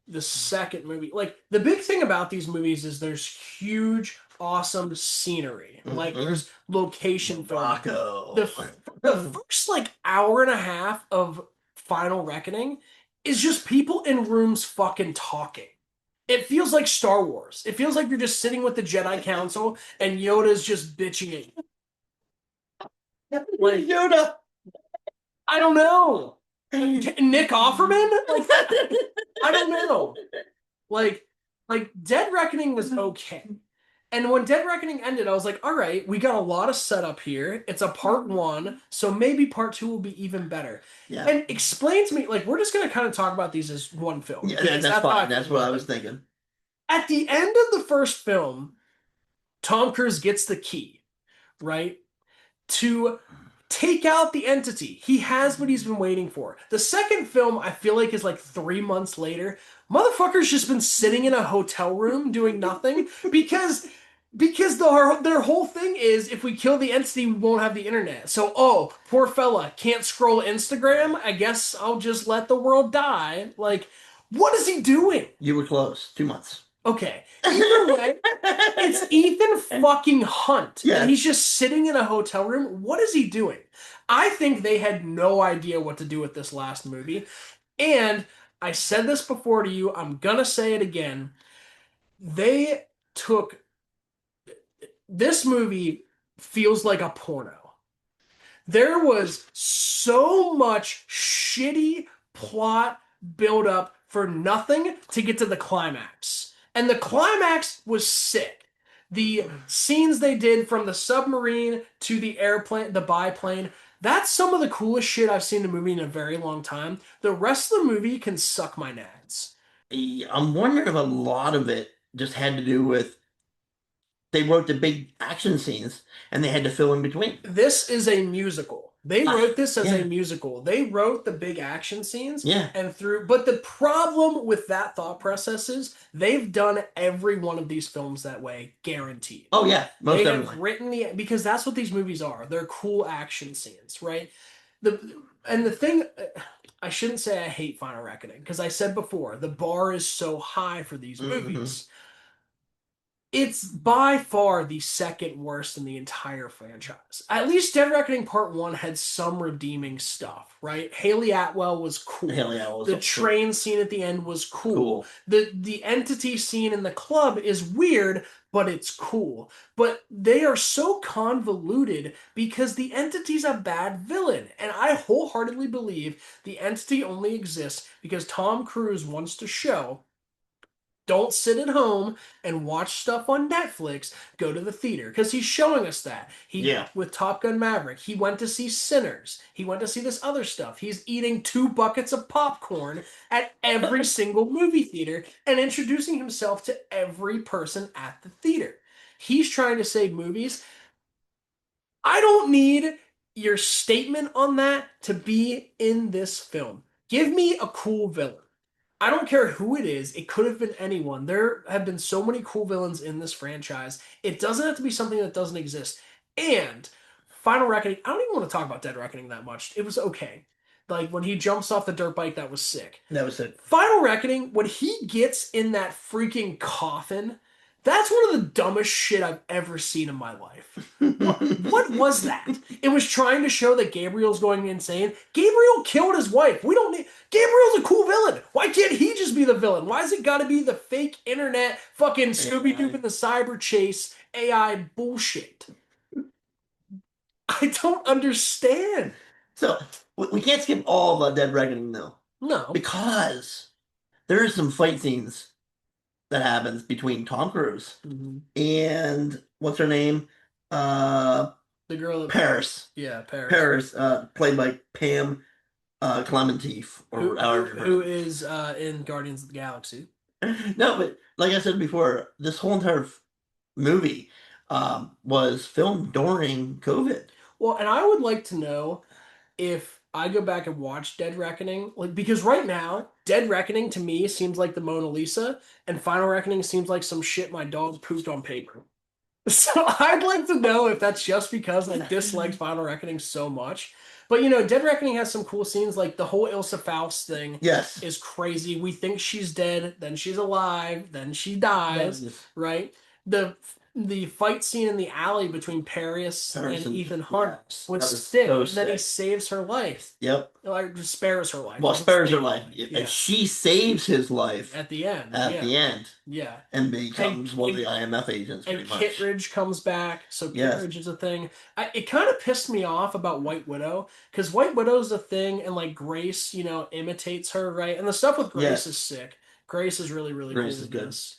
the second movie, like the big thing about these movies is there's huge, awesome scenery. Like Mm-mm. there's location filming. Morocco. The the first like hour and a half of Final Reckoning is just people in rooms fucking talking. It feels like Star Wars. It feels like you're just sitting with the Jedi Council and Yoda's just bitching at you. Like Yoda. I don't know. Nick Offerman? Like I don't know. Like Dead Reckoning was okay. And when Dead Reckoning ended, I was like, all right, we got a lot of setup here. It's a part one, so maybe part two will be even better. Yeah, And explain to me, like, we're just gonna kind of talk about these as one film yeah, because that's that's how I fine. feel That's what I about was them. thinking. At the end of the first film, Tom Cruise gets the key, right? To take out the entity. He has what he's been waiting for. The second film, I feel like, is like 3 months later. Motherfucker's just been sitting in a hotel room doing nothing because their whole thing is if we kill the entity, we won't have the internet. So, oh, poor fella, can't scroll Instagram. I guess I'll just let the world die. Like, what is he doing? You were close. 2 months. Okay. Either way, it's Ethan fucking Hunt, and he's Yes. just sitting in a hotel room. What is he doing? I think they had no idea what to do with this last movie. And I said this before to you, I'm gonna say it again. They took this movie feels like a porno. There was so much shitty plot buildup for nothing to get to the climax. And the climax was sick. The scenes they did from the submarine to the airplane, the biplane, that's some of the coolest shit I've seen in a movie in a very long time. The rest of the movie can suck my nads. I'm wondering if a lot of it just had to do with they wrote the big action scenes and they had to fill in between. This is a musical. They Ah, wrote this as a yeah, musical. They wrote the big action scenes yeah. and through, but the problem with that thought process is they've done every one of these films that way, guaranteed. Oh, yeah, most They have definitely. written because that's what these movies are. They're cool action scenes, right? The thing I shouldn't say I hate Final Reckoning because I said before the bar is so high for these Hmm. movies. It's by far the second worst in the entire franchise. At least Dead Reckoning Part 1 had some redeeming stuff, right? Haley Atwell was Hell cool. yeah, it was The so train scene at the end was cool. cool. The entity scene in the club is weird, but it's cool. But they are so convoluted because the entity's a bad villain. And I wholeheartedly believe the entity only exists because Tom Cruise wants to show Don't sit at home and watch stuff on Netflix. Go to the theater because he's showing us that. He Yeah. with Top Gun Maverick, he went to see Sinners. He went to see this other stuff. He's eating 2 buckets of popcorn at every single movie theater and introducing himself to every person at the theater. He's trying to save movies. I don't need your statement on that to be in this film. Give me a cool villain. I don't care who it is. It could have been anyone. There have been so many cool villains in this franchise. It doesn't have to be something that doesn't exist. And Final Reckoning, I don't even want to talk about Dead Reckoning that much. It was okay. Like when he jumps off the dirt bike, that was sick. That was it. Final Reckoning, when he gets in that freaking coffin, that's one of the dumbest shit I've ever seen in my life. What was that? It was trying to show that Gabriel's going insane. Gabriel killed his wife. We don't need. Gabriel's a cool villain. Why can't he just be the villain? Why is it got to be the fake internet fucking Scooby Doo and the Cyber Chase AI bullshit? I don't understand. So we can't skip all the Dead Reckoning though, No. because there are some fight scenes that happens between Tom Cruise and what's her name? The girl that Paris. Yeah, Paris. Paris, played by Pam Clementif, or who is in Guardians of the Galaxy. No, but like I said before, this whole entire movie was filmed during COVID. Well, and I would like to know if I go back and watch Dead Reckoning, like because right now, Dead Reckoning to me seems like the Mona Lisa, and Final Reckoning seems like some shit my dog pooped on paper. So I'd like to know if that's just because I dislike Final Reckoning so much. But you know, Dead Reckoning has some cool scenes, like the whole Ilsa Faust thing. Yes, is crazy. We think she's dead, then she's alive, then she dies, yes. right? The fight scene in the alley between Paris and Ethan Hunt was sick. So and then he sick. saves her life. Yep. Like spares her life. Well, spares her life, Yeah. and she saves his life At the end. at the end, Yeah. and becomes one of the IMF agents. And Pretty much. Kittredge comes back, so Yes. Kittredge is a thing. It kind of pissed me off about White Widow, because White Widow's a thing, and like Grace, you know, imitates her, right? And the stuff with Grace Yes. is sick. Grace is really, really Grace cool. is good. This.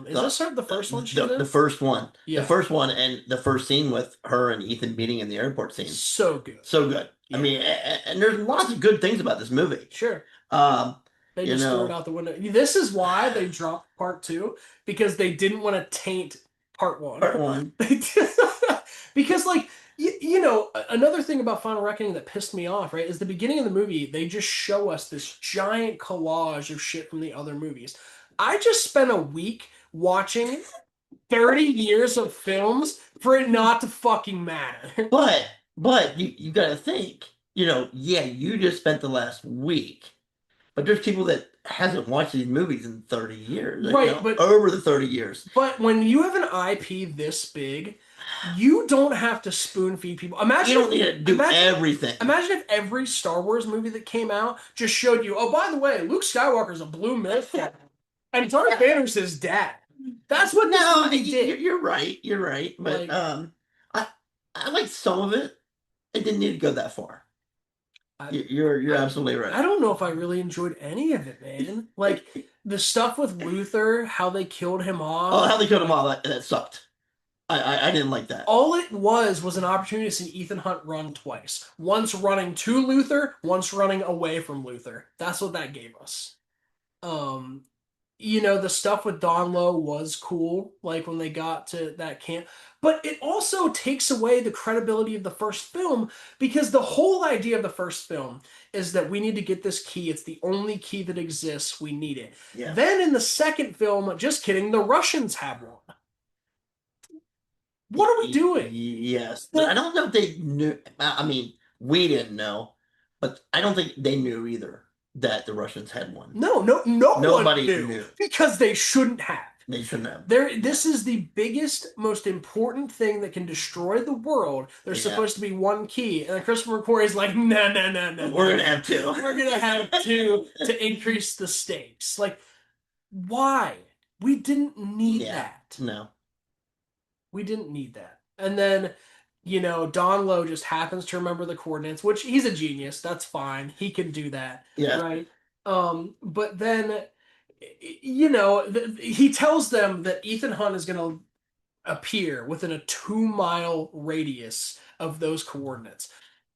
Is this the first one she's the, in? the first one. Yeah. The first one, and the first scene with her and Ethan meeting in the airport scene. So good. So good. Yeah. I mean, and there's lots of good things about this movie. Sure. They You just threw know. it out the window. This is why they dropped part 2, because they didn't want to taint part 1. Part one. Because, like, you know, another thing about Final Reckoning that pissed me off, right, is the beginning of the movie, they just show us this giant collage of shit from the other movies. I just spent a week watching 30 years of films for it not to fucking matter. But you gotta think, you know, yeah, you just spent the last week, but there's people that hasn't watched these movies in 30 years. Right, you know, but over the 30 years. But when you have an IP this big, you don't have to spoon feed people. Imagine You don't need to do everything. Imagine if every Star Wars movie that came out just showed you, oh, by the way, Luke Skywalker's a blue milk and Darth Vader's his dad. That's what this No, movie did. you're right. You're right. But Like- I like some of it. It didn't need to go that far. You're absolutely right. I don't know if I really enjoyed any of it, man. Like the stuff with Luther, how they killed him off. Oh, how they killed him all, that sucked. I didn't like that. All it was an opportunity to see Ethan Hunt run twice. Once running to Luther, once running away from Luther. That's what that gave us. You know, the stuff with Don Lowe was cool, like when they got to that camp. But it also takes away the credibility of the first film, because the whole idea of the first film is that we need to get this key. It's the only key that exists. We need it. Yeah. Then in the second film, just kidding, the Russians have one. What are we doing? Yes. But I don't know if they knew. I mean, we didn't know, but I don't think they knew either that the Russians had one. No Nobody one knew, knew. because they shouldn't have. They shouldn't have. This is the biggest, most important thing that can destroy the world. There's Yeah. supposed to be one key, and then Christopher McQuarrie's like, no. We're gonna have two. We're gonna have two to increase the stakes. Like, why? We didn't need that. No. We didn't need that. And then, you know, Don Lowe just happens to remember the coordinates, which he's a genius. That's fine. He can do that. Yeah. Right. But then he tells them that Ethan Hunt is going to appear within a 2 mile radius of those coordinates.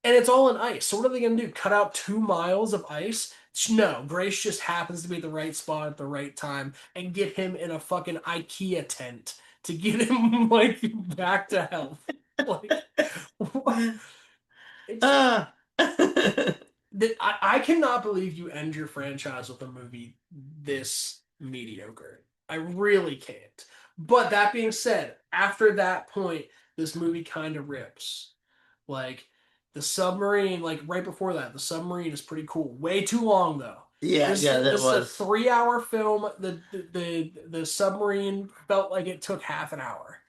And it's all in ice. So what are they going to do? Cut out 2 miles of ice? No, Grace just happens to be at the right spot at the right time and get him in a fucking IKEA tent to get him like back to health. Like, what? It's Ah. I cannot believe you end your franchise with a movie this mediocre. I really can't. But that being said, after that point, this movie kind of rips. Like the submarine, like right before that, the submarine is pretty cool. Way too long though. Yeah, This yeah, that this is a was. 3 hour film. The submarine felt like it took half an hour.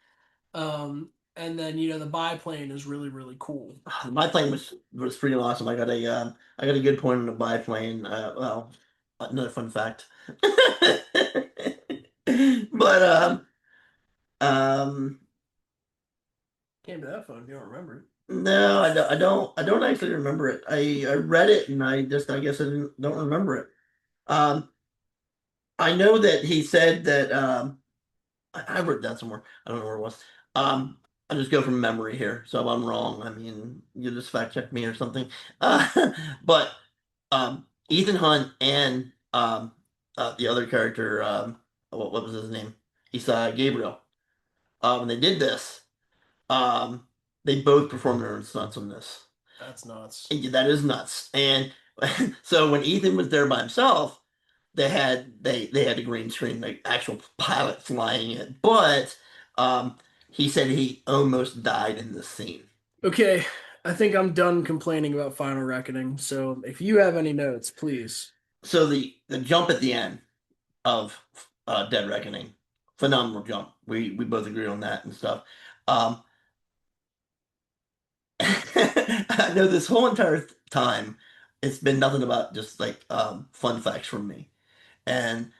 And then the biplane is really really cool. My plane was pretty awesome. I got a good point on the biplane. Well, another fun fact. But um, Came to that phone if you don't remember. no, I don't actually remember it. I read it and I guess don't remember it. Um, I know that he said that I wrote it down somewhere. I don't know where it was. I just go from memory here, so if I'm wrong, I mean, you just fact check me or something. But Ethan Hunt and the other character, what was his name? He's Gabriel. When they did this, um, they both performed their own stunts on this. That's nuts. And that is nuts. And so when Ethan was there by himself, they had a green screen, like actual pilot flying it. But he said he almost died in this scene. Okay, I think I'm done complaining about Final Reckoning. So if you have any notes, please. So the jump at the end of Dead Reckoning, phenomenal jump. We both agree on that and stuff. Um, I know this whole entire time it's been nothing about just like fun facts from me. And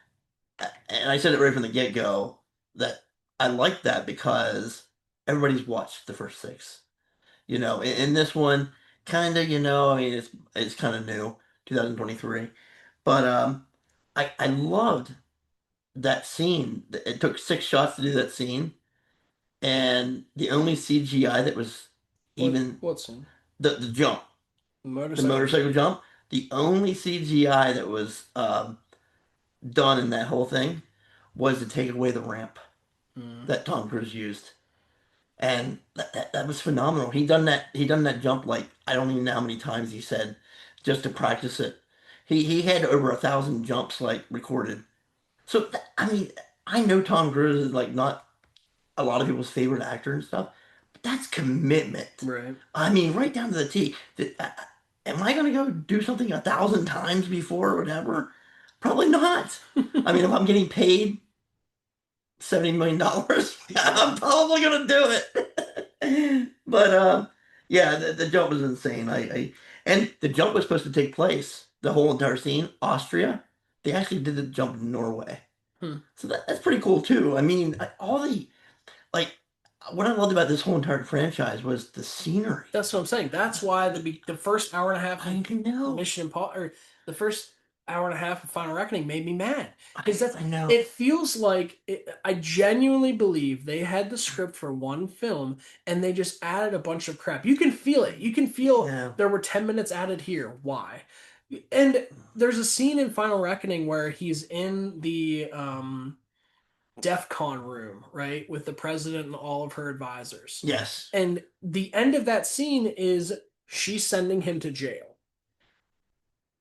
I said it right from the get-go that I like that because everybody's watched the first six. In this one, kind of, I mean, it's kind of new, 2023, but I loved that scene. It took 6 shots to do that scene, and the only CGI that was even What scene? the jump, The the motorcycle motorcycle jump. jump, the only CGI that was done in that whole thing was to take away the ramp Mm. that Tom Cruise used. And that was phenomenal. He done that jump like I don't even know how many times he said just to practice it. He had over 1,000 jumps like recorded. So I mean, I know Tom Cruise is like not a lot of people's favorite actor and stuff, but that's commitment. Right. I mean, right down to the T. Am I gonna go do something 1,000 times before or whatever? Probably not. I mean, if I'm getting paid $70 million, I'm probably gonna do it. But yeah, the jump was insane. And the jump was supposed to take place, the whole entire scene, Austria. They actually did the jump in Norway. Hmm. So that's pretty cool too. I mean, all the like what I loved about this whole entire franchise was the scenery. That's what I'm saying. That's why the first hour and a half I of know. Mission Impossible, or the first hour and a half of Final Reckoning made me mad because I know. it feels like I genuinely believe they had the script for one film and they just added a bunch of crap. You can feel it. You can feel Yeah. there were 10 minutes added here. Why? And there's a scene in Final Reckoning where he's in the DEF CON room, right, with the president and all of her advisors. Yes. And the end of that scene is she's sending him to jail.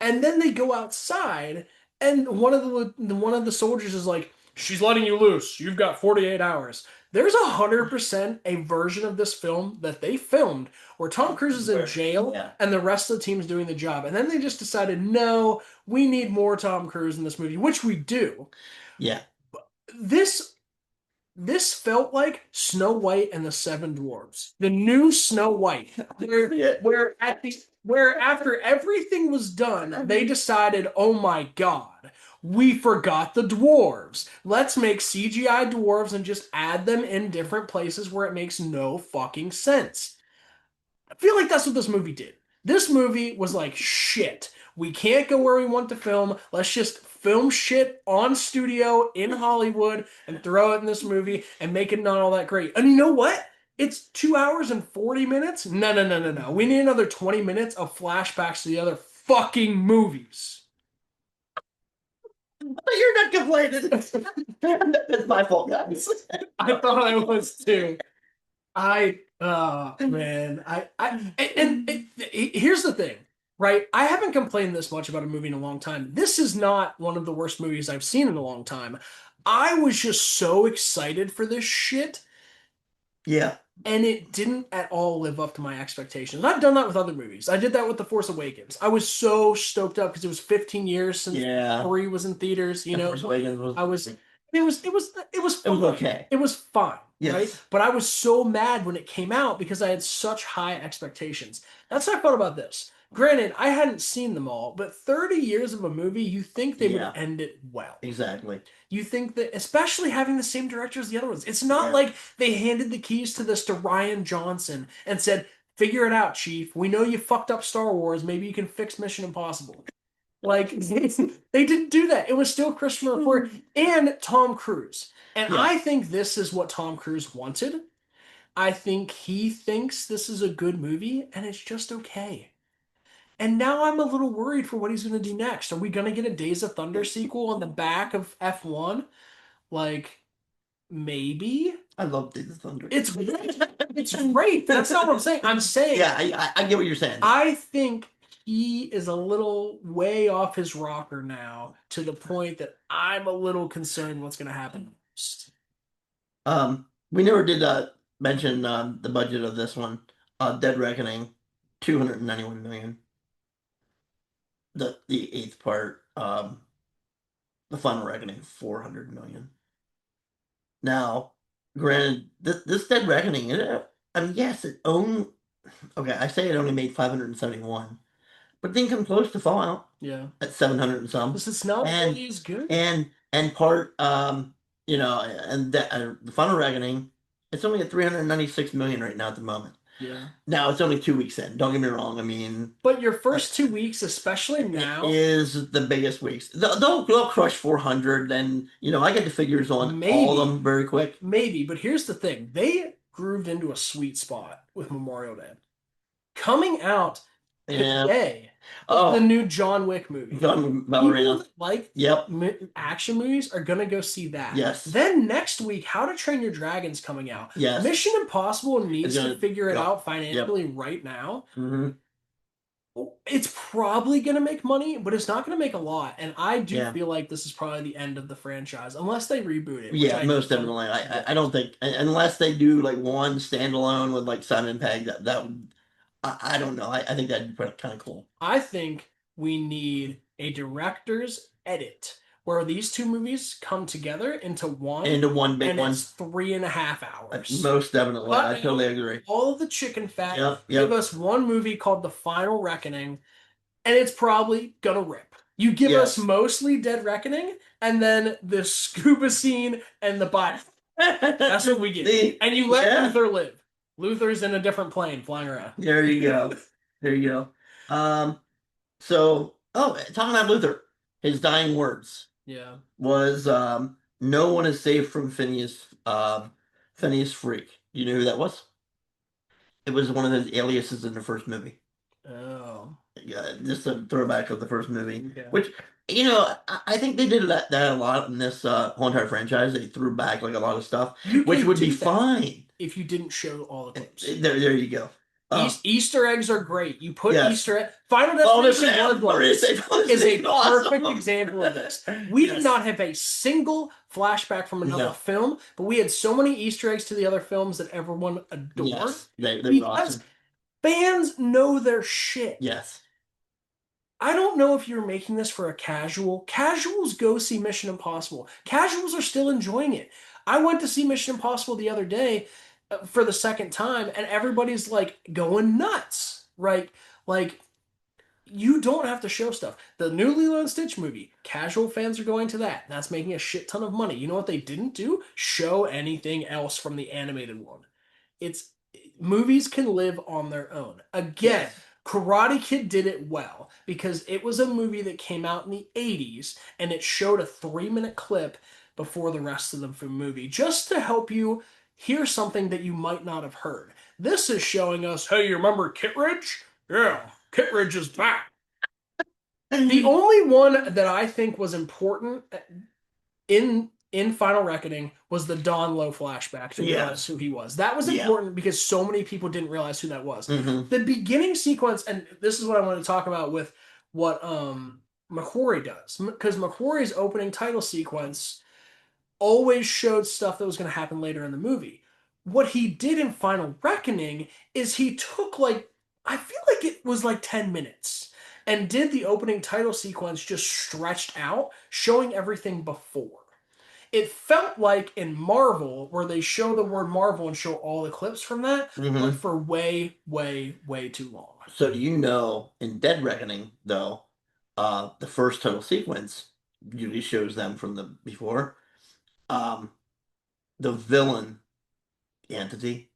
And then they go outside, and one of the soldiers is like, "She's letting you loose. You've got 48 hours." There's 100% a version of this film that they filmed where Tom Cruise is in jail Yeah. and the rest of the team's doing the job. And then they just decided, no, we need more Tom Cruise in this movie, which we do. Yeah. This this felt like Snow White and the Seven Dwarfs, the new Snow White, where Yeah. where after everything was done, they decided, oh my God, we forgot the dwarves. Let's make CGI dwarves and just add them in different places where it makes no fucking sense. I feel like that's what this movie did. This movie was like shit. We can't go where we want to film. Let's just film shit on studio in Hollywood and throw it in this movie and make it not all that great. And you know what? It's 2 hours and 40 minutes? No, no, no, no, no. We need another 20 minutes of flashbacks to the other fucking movies. But you're not complaining. It's my fault, guys. I thought I was too. Man, here's the thing, right? I haven't complained this much about a movie in a long time. This is not one of the worst movies I've seen in a long time. I was just so excited for this shit, Yeah, and it didn't at all live up to my expectations. I've done that with other movies. I did that with The Force Awakens. I was so stoked up because it was 15 years since yeah. 3 was in theaters, you The know. Force Awakens was. I was it was It was fine. okay. It was fine, Yes. right? But I was so mad when it came out because I had such high expectations. That's how I felt about this. Granted, I hadn't seen them all, but 30 years of a movie, you think they Yeah. would end it well. Exactly. You think that, especially having the same director as the other ones, it's not Yeah. like they handed the keys to this to Rian Johnson and said, "Figure it out, Chief. We know you fucked up Star Wars. Maybe you can fix Mission Impossible." Like they didn't do that. It was still Christopher Plummer and Tom Cruise. And Yeah. I think this is what Tom Cruise wanted. I think he thinks this is a good movie, and it's just okay. And now I'm a little worried for what he's going to do next. Are we going to get a Days of Thunder sequel on the back of F1? Like, maybe. I love Days of Thunder. It's great. It's great. That's not what I'm saying. I'm saying Yeah, I get what you're saying. I think he is a little way off his rocker now to the point that I'm a little concerned what's going to happen next. We never did mention the budget of this one. Dead Reckoning, 291 million. The eighth part, the Final Reckoning, 400 million. Now, granted, this Dead Reckoning, I mean, yes, it owned. Okay, I say it only made 571, but it didn't come close to Fallout Yeah. at 700 and some. This is not And- really as good. And part, you know, and that the Final Reckoning, it's only at 396 million right now at the moment. Yeah. Now it's only 2 weeks in. Don't get me wrong. I mean, But your first 2 weeks, especially now, is the biggest weeks. They'll crush 400, and you know I get the figures on Maybe. all of them very quick. maybe. But here's the thing. They grooved into a sweet spot with Memorial Day. Coming out Yeah. today, the Oh, new John Wick movie. John People Ballerina. that like Yep. action movies are gonna go see that. Yes. Then next week, How to Train Your Dragon's coming out. Yes. Mission Impossible needs It's to gonna- figure it yep, out financially right now. hmm It's probably gonna make money, but it's not gonna make a lot. And I do Yeah. feel like this is probably the end of the franchise, unless they reboot it. which Yeah, I most don't definitely. think I don't think unless they do like one standalone with like Simon Pegg that would I don't know. I think that'd be kind of cool. I think we need a director's edit where these two movies come together into one, Into one big and one. it's 3.5 hours. Most definitely. Cut I totally agree. All of the chicken fat. Yep, Give yep. us one movie called The Final Reckoning, and it's probably gonna rip. You give Yes. us mostly Dead Reckoning, and then the scuba scene and the body. That's what we get. See? And you let Yeah. Luther live. Luther's in a different plane flying around. There you go. There you go. So talking about Luther, his dying words Yeah. was no one is safe from Phineas Freak. You know who that was? It was one of his aliases in the first movie. Oh. Just a throwback of the first movie. Okay. Which, you know, I think they did that a lot in this whole entire franchise. They threw back like a lot of stuff, You which can would be do that fine. if you didn't show all the clips. There you go. Easter eggs are great. You put Yes. Easter egg. Final Destination Bloodlines is a perfect example of this. We did Yes. not have a single flashback from another No. film, but we had so many Easter eggs to the other films that everyone adored. Yes, they were Because awesome. fans know their shit. Yes. I don't know if you're making this for a casual. Casuals go see Mission Impossible. Casuals are still enjoying it. I went to see Mission Impossible the other day for the second time, and everybody's like going nuts, right? Like, you don't have to show stuff. The new Lilo and Stitch movie, casual fans are going to that. That's making a shit ton of money. You know what they didn't do? Show anything else from the animated one. It's movies can live on their own. Again, Yes. Karate Kid did it well because it was a movie that came out in the 80s and it showed a 3-minute clip before the rest of the movie just to help you hear something that you might not have heard. This is showing us, hey, you remember Kittredge? Yeah, Kittredge is back. The only one that I think was important in Final Reckoning was the Don Lowe flashback to Yeah. realize who he was. That was Yeah. important because so many people didn't realize who that was. Mhm. The beginning sequence, and this is what I want to talk about with what McQuarrie does, because McQuarrie's opening title sequence always showed stuff that was going to happen later in the movie. What he did in Final Reckoning is he took like, I feel like it was like 10 minutes and did the opening title sequence just stretched out, showing everything before. It felt like in Marvel, where they show the word Marvel and show all the clips from that, but Mhm. for way, way, way too long. So do you know in Dead Reckoning though, the first title sequence usually shows them from the before. Um, the villain, the entity,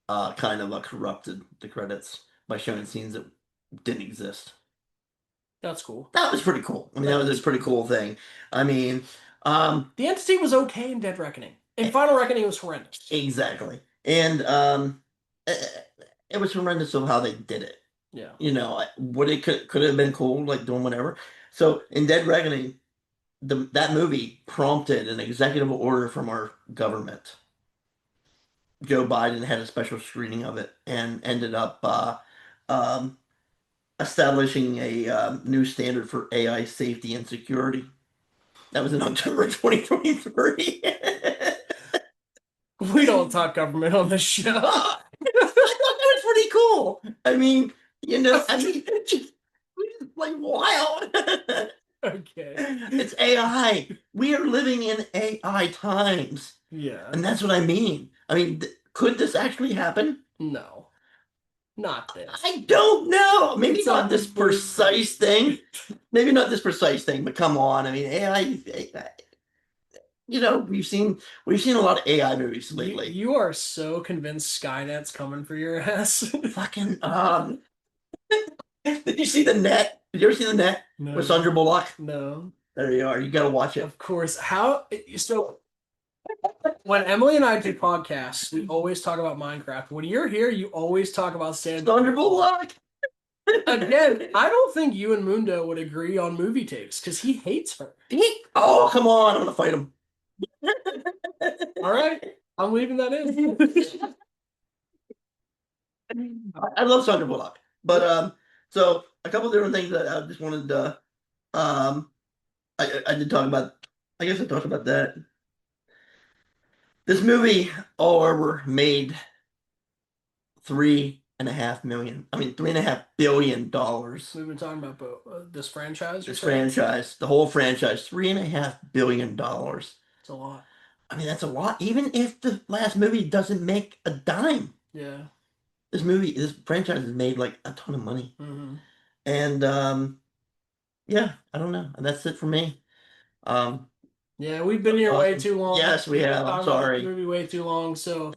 kind of corrupted the credits by showing scenes that didn't exist. That's cool. That was pretty cool. I mean, that That was is a pretty cool thing. I mean, The Entity was okay in Dead Reckoning. In Final Reckoning, it was horrendous. exactly. And it was horrendous of how they did it. Yeah. You know, what it could have been cool, like doing whatever. So in Dead Reckoning, that movie prompted an executive order from our government. Joe Biden had a special screening of it and ended up um, establishing a new standard for AI safety and security. That was in October 2023. We don't talk government on this show. I thought that was pretty cool. I mean, it's like wild. Okay. It's AI. We are living in AI times. Yeah. And that's what I mean. I mean, could this actually happen? No. Not this. I don't know. Maybe It's not this unbelievable. precise thing. Maybe not this precise thing, but come on. I mean, AI, we've seen a lot of AI movies lately. You are so convinced Skynet's coming for your ass. Fucking did you see The Net? Did you ever see The Net No. with Sandra Bullock? No. There you are. You got to watch it. Of course. So when Emily and I do podcasts, we always talk about Minecraft. When you're here, you always talk about Sandra Bullock. Again, I don't think you and Mundo would agree on movie takes because he hates her. Oh, come on. I'm going to fight him. All right. I'm leaving that in. I love Sandra Bullock. But so a couple different things that I just wanted to I did talk about. I guess I talked about that. This movie all over made 3.5 million. I mean $3.5 billion. We've been talking about this franchise. This franchise, the whole franchise, $3.5 billion. It's a lot. I mean, that's a lot. Even if the last movie doesn't make a dime. Yeah. This franchise has made like a ton of money. Mm-hmm. And yeah, I don't know. That's it for me. Yeah, we've been here way too long. Yes, we have. I'm sorry. Movie way too long. So,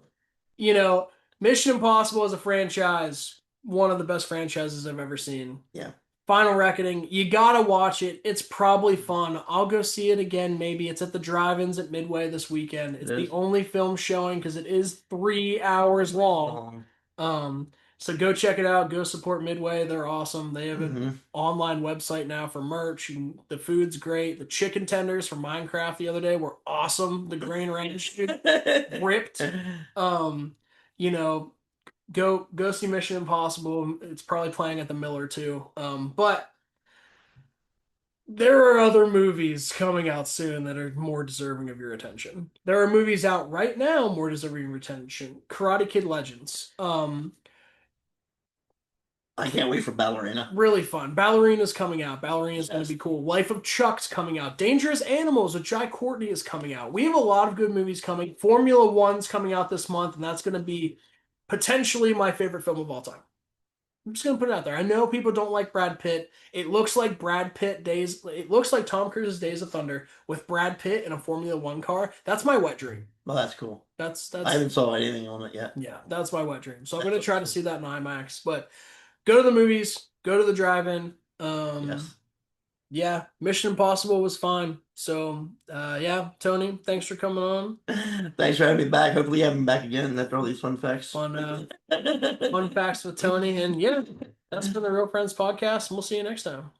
Mission Impossible as a franchise, one of the best franchises I've ever seen. Yeah. Final Reckoning, you gotta watch it. It's probably fun. I'll go see it again. Maybe it's at the drive-ins at Midway this weekend. It's the only film showing because it is 3 hours long. So go check it out. Go support Midway. They're awesome. They have an online website now for merch. The food's great. The chicken tenders from Minecraft the other day were awesome. The Grain Ranch ripped. Go see Mission Impossible. It's probably playing at the Miller too. But there are other movies coming out soon that are more deserving of your attention. There are movies out right now more deserving of your attention. Karate Kid Legends. I can't wait for Ballerina. Really fun. Ballerina's coming out. Ballerina's going to be cool. Life of Chuck's coming out. Dangerous Animals with Jai Courtney is coming out. We have a lot of good movies coming. Formula One's coming out this month, and that's going to be potentially my favorite film of all time. I'm just going to put it out there. I know people don't like Brad Pitt. It looks like It looks like Tom Cruise's Days of Thunder with Brad Pitt in a Formula One car. That's my wet dream. Well, that's cool. That's I haven't saw anything on it yet. Yeah, that's my wet dream. So I'm going to try to see that in IMAX, but go to the movies, go to the drive-in. Yes. Yeah, Mission Impossible was fine. So, yeah, Tony, thanks for coming on. Thanks for having me back. Hopefully you have me back again after all these fun facts. Fun facts with Tony. And yeah, that's been the Real Friends podcast. And we'll see you next time.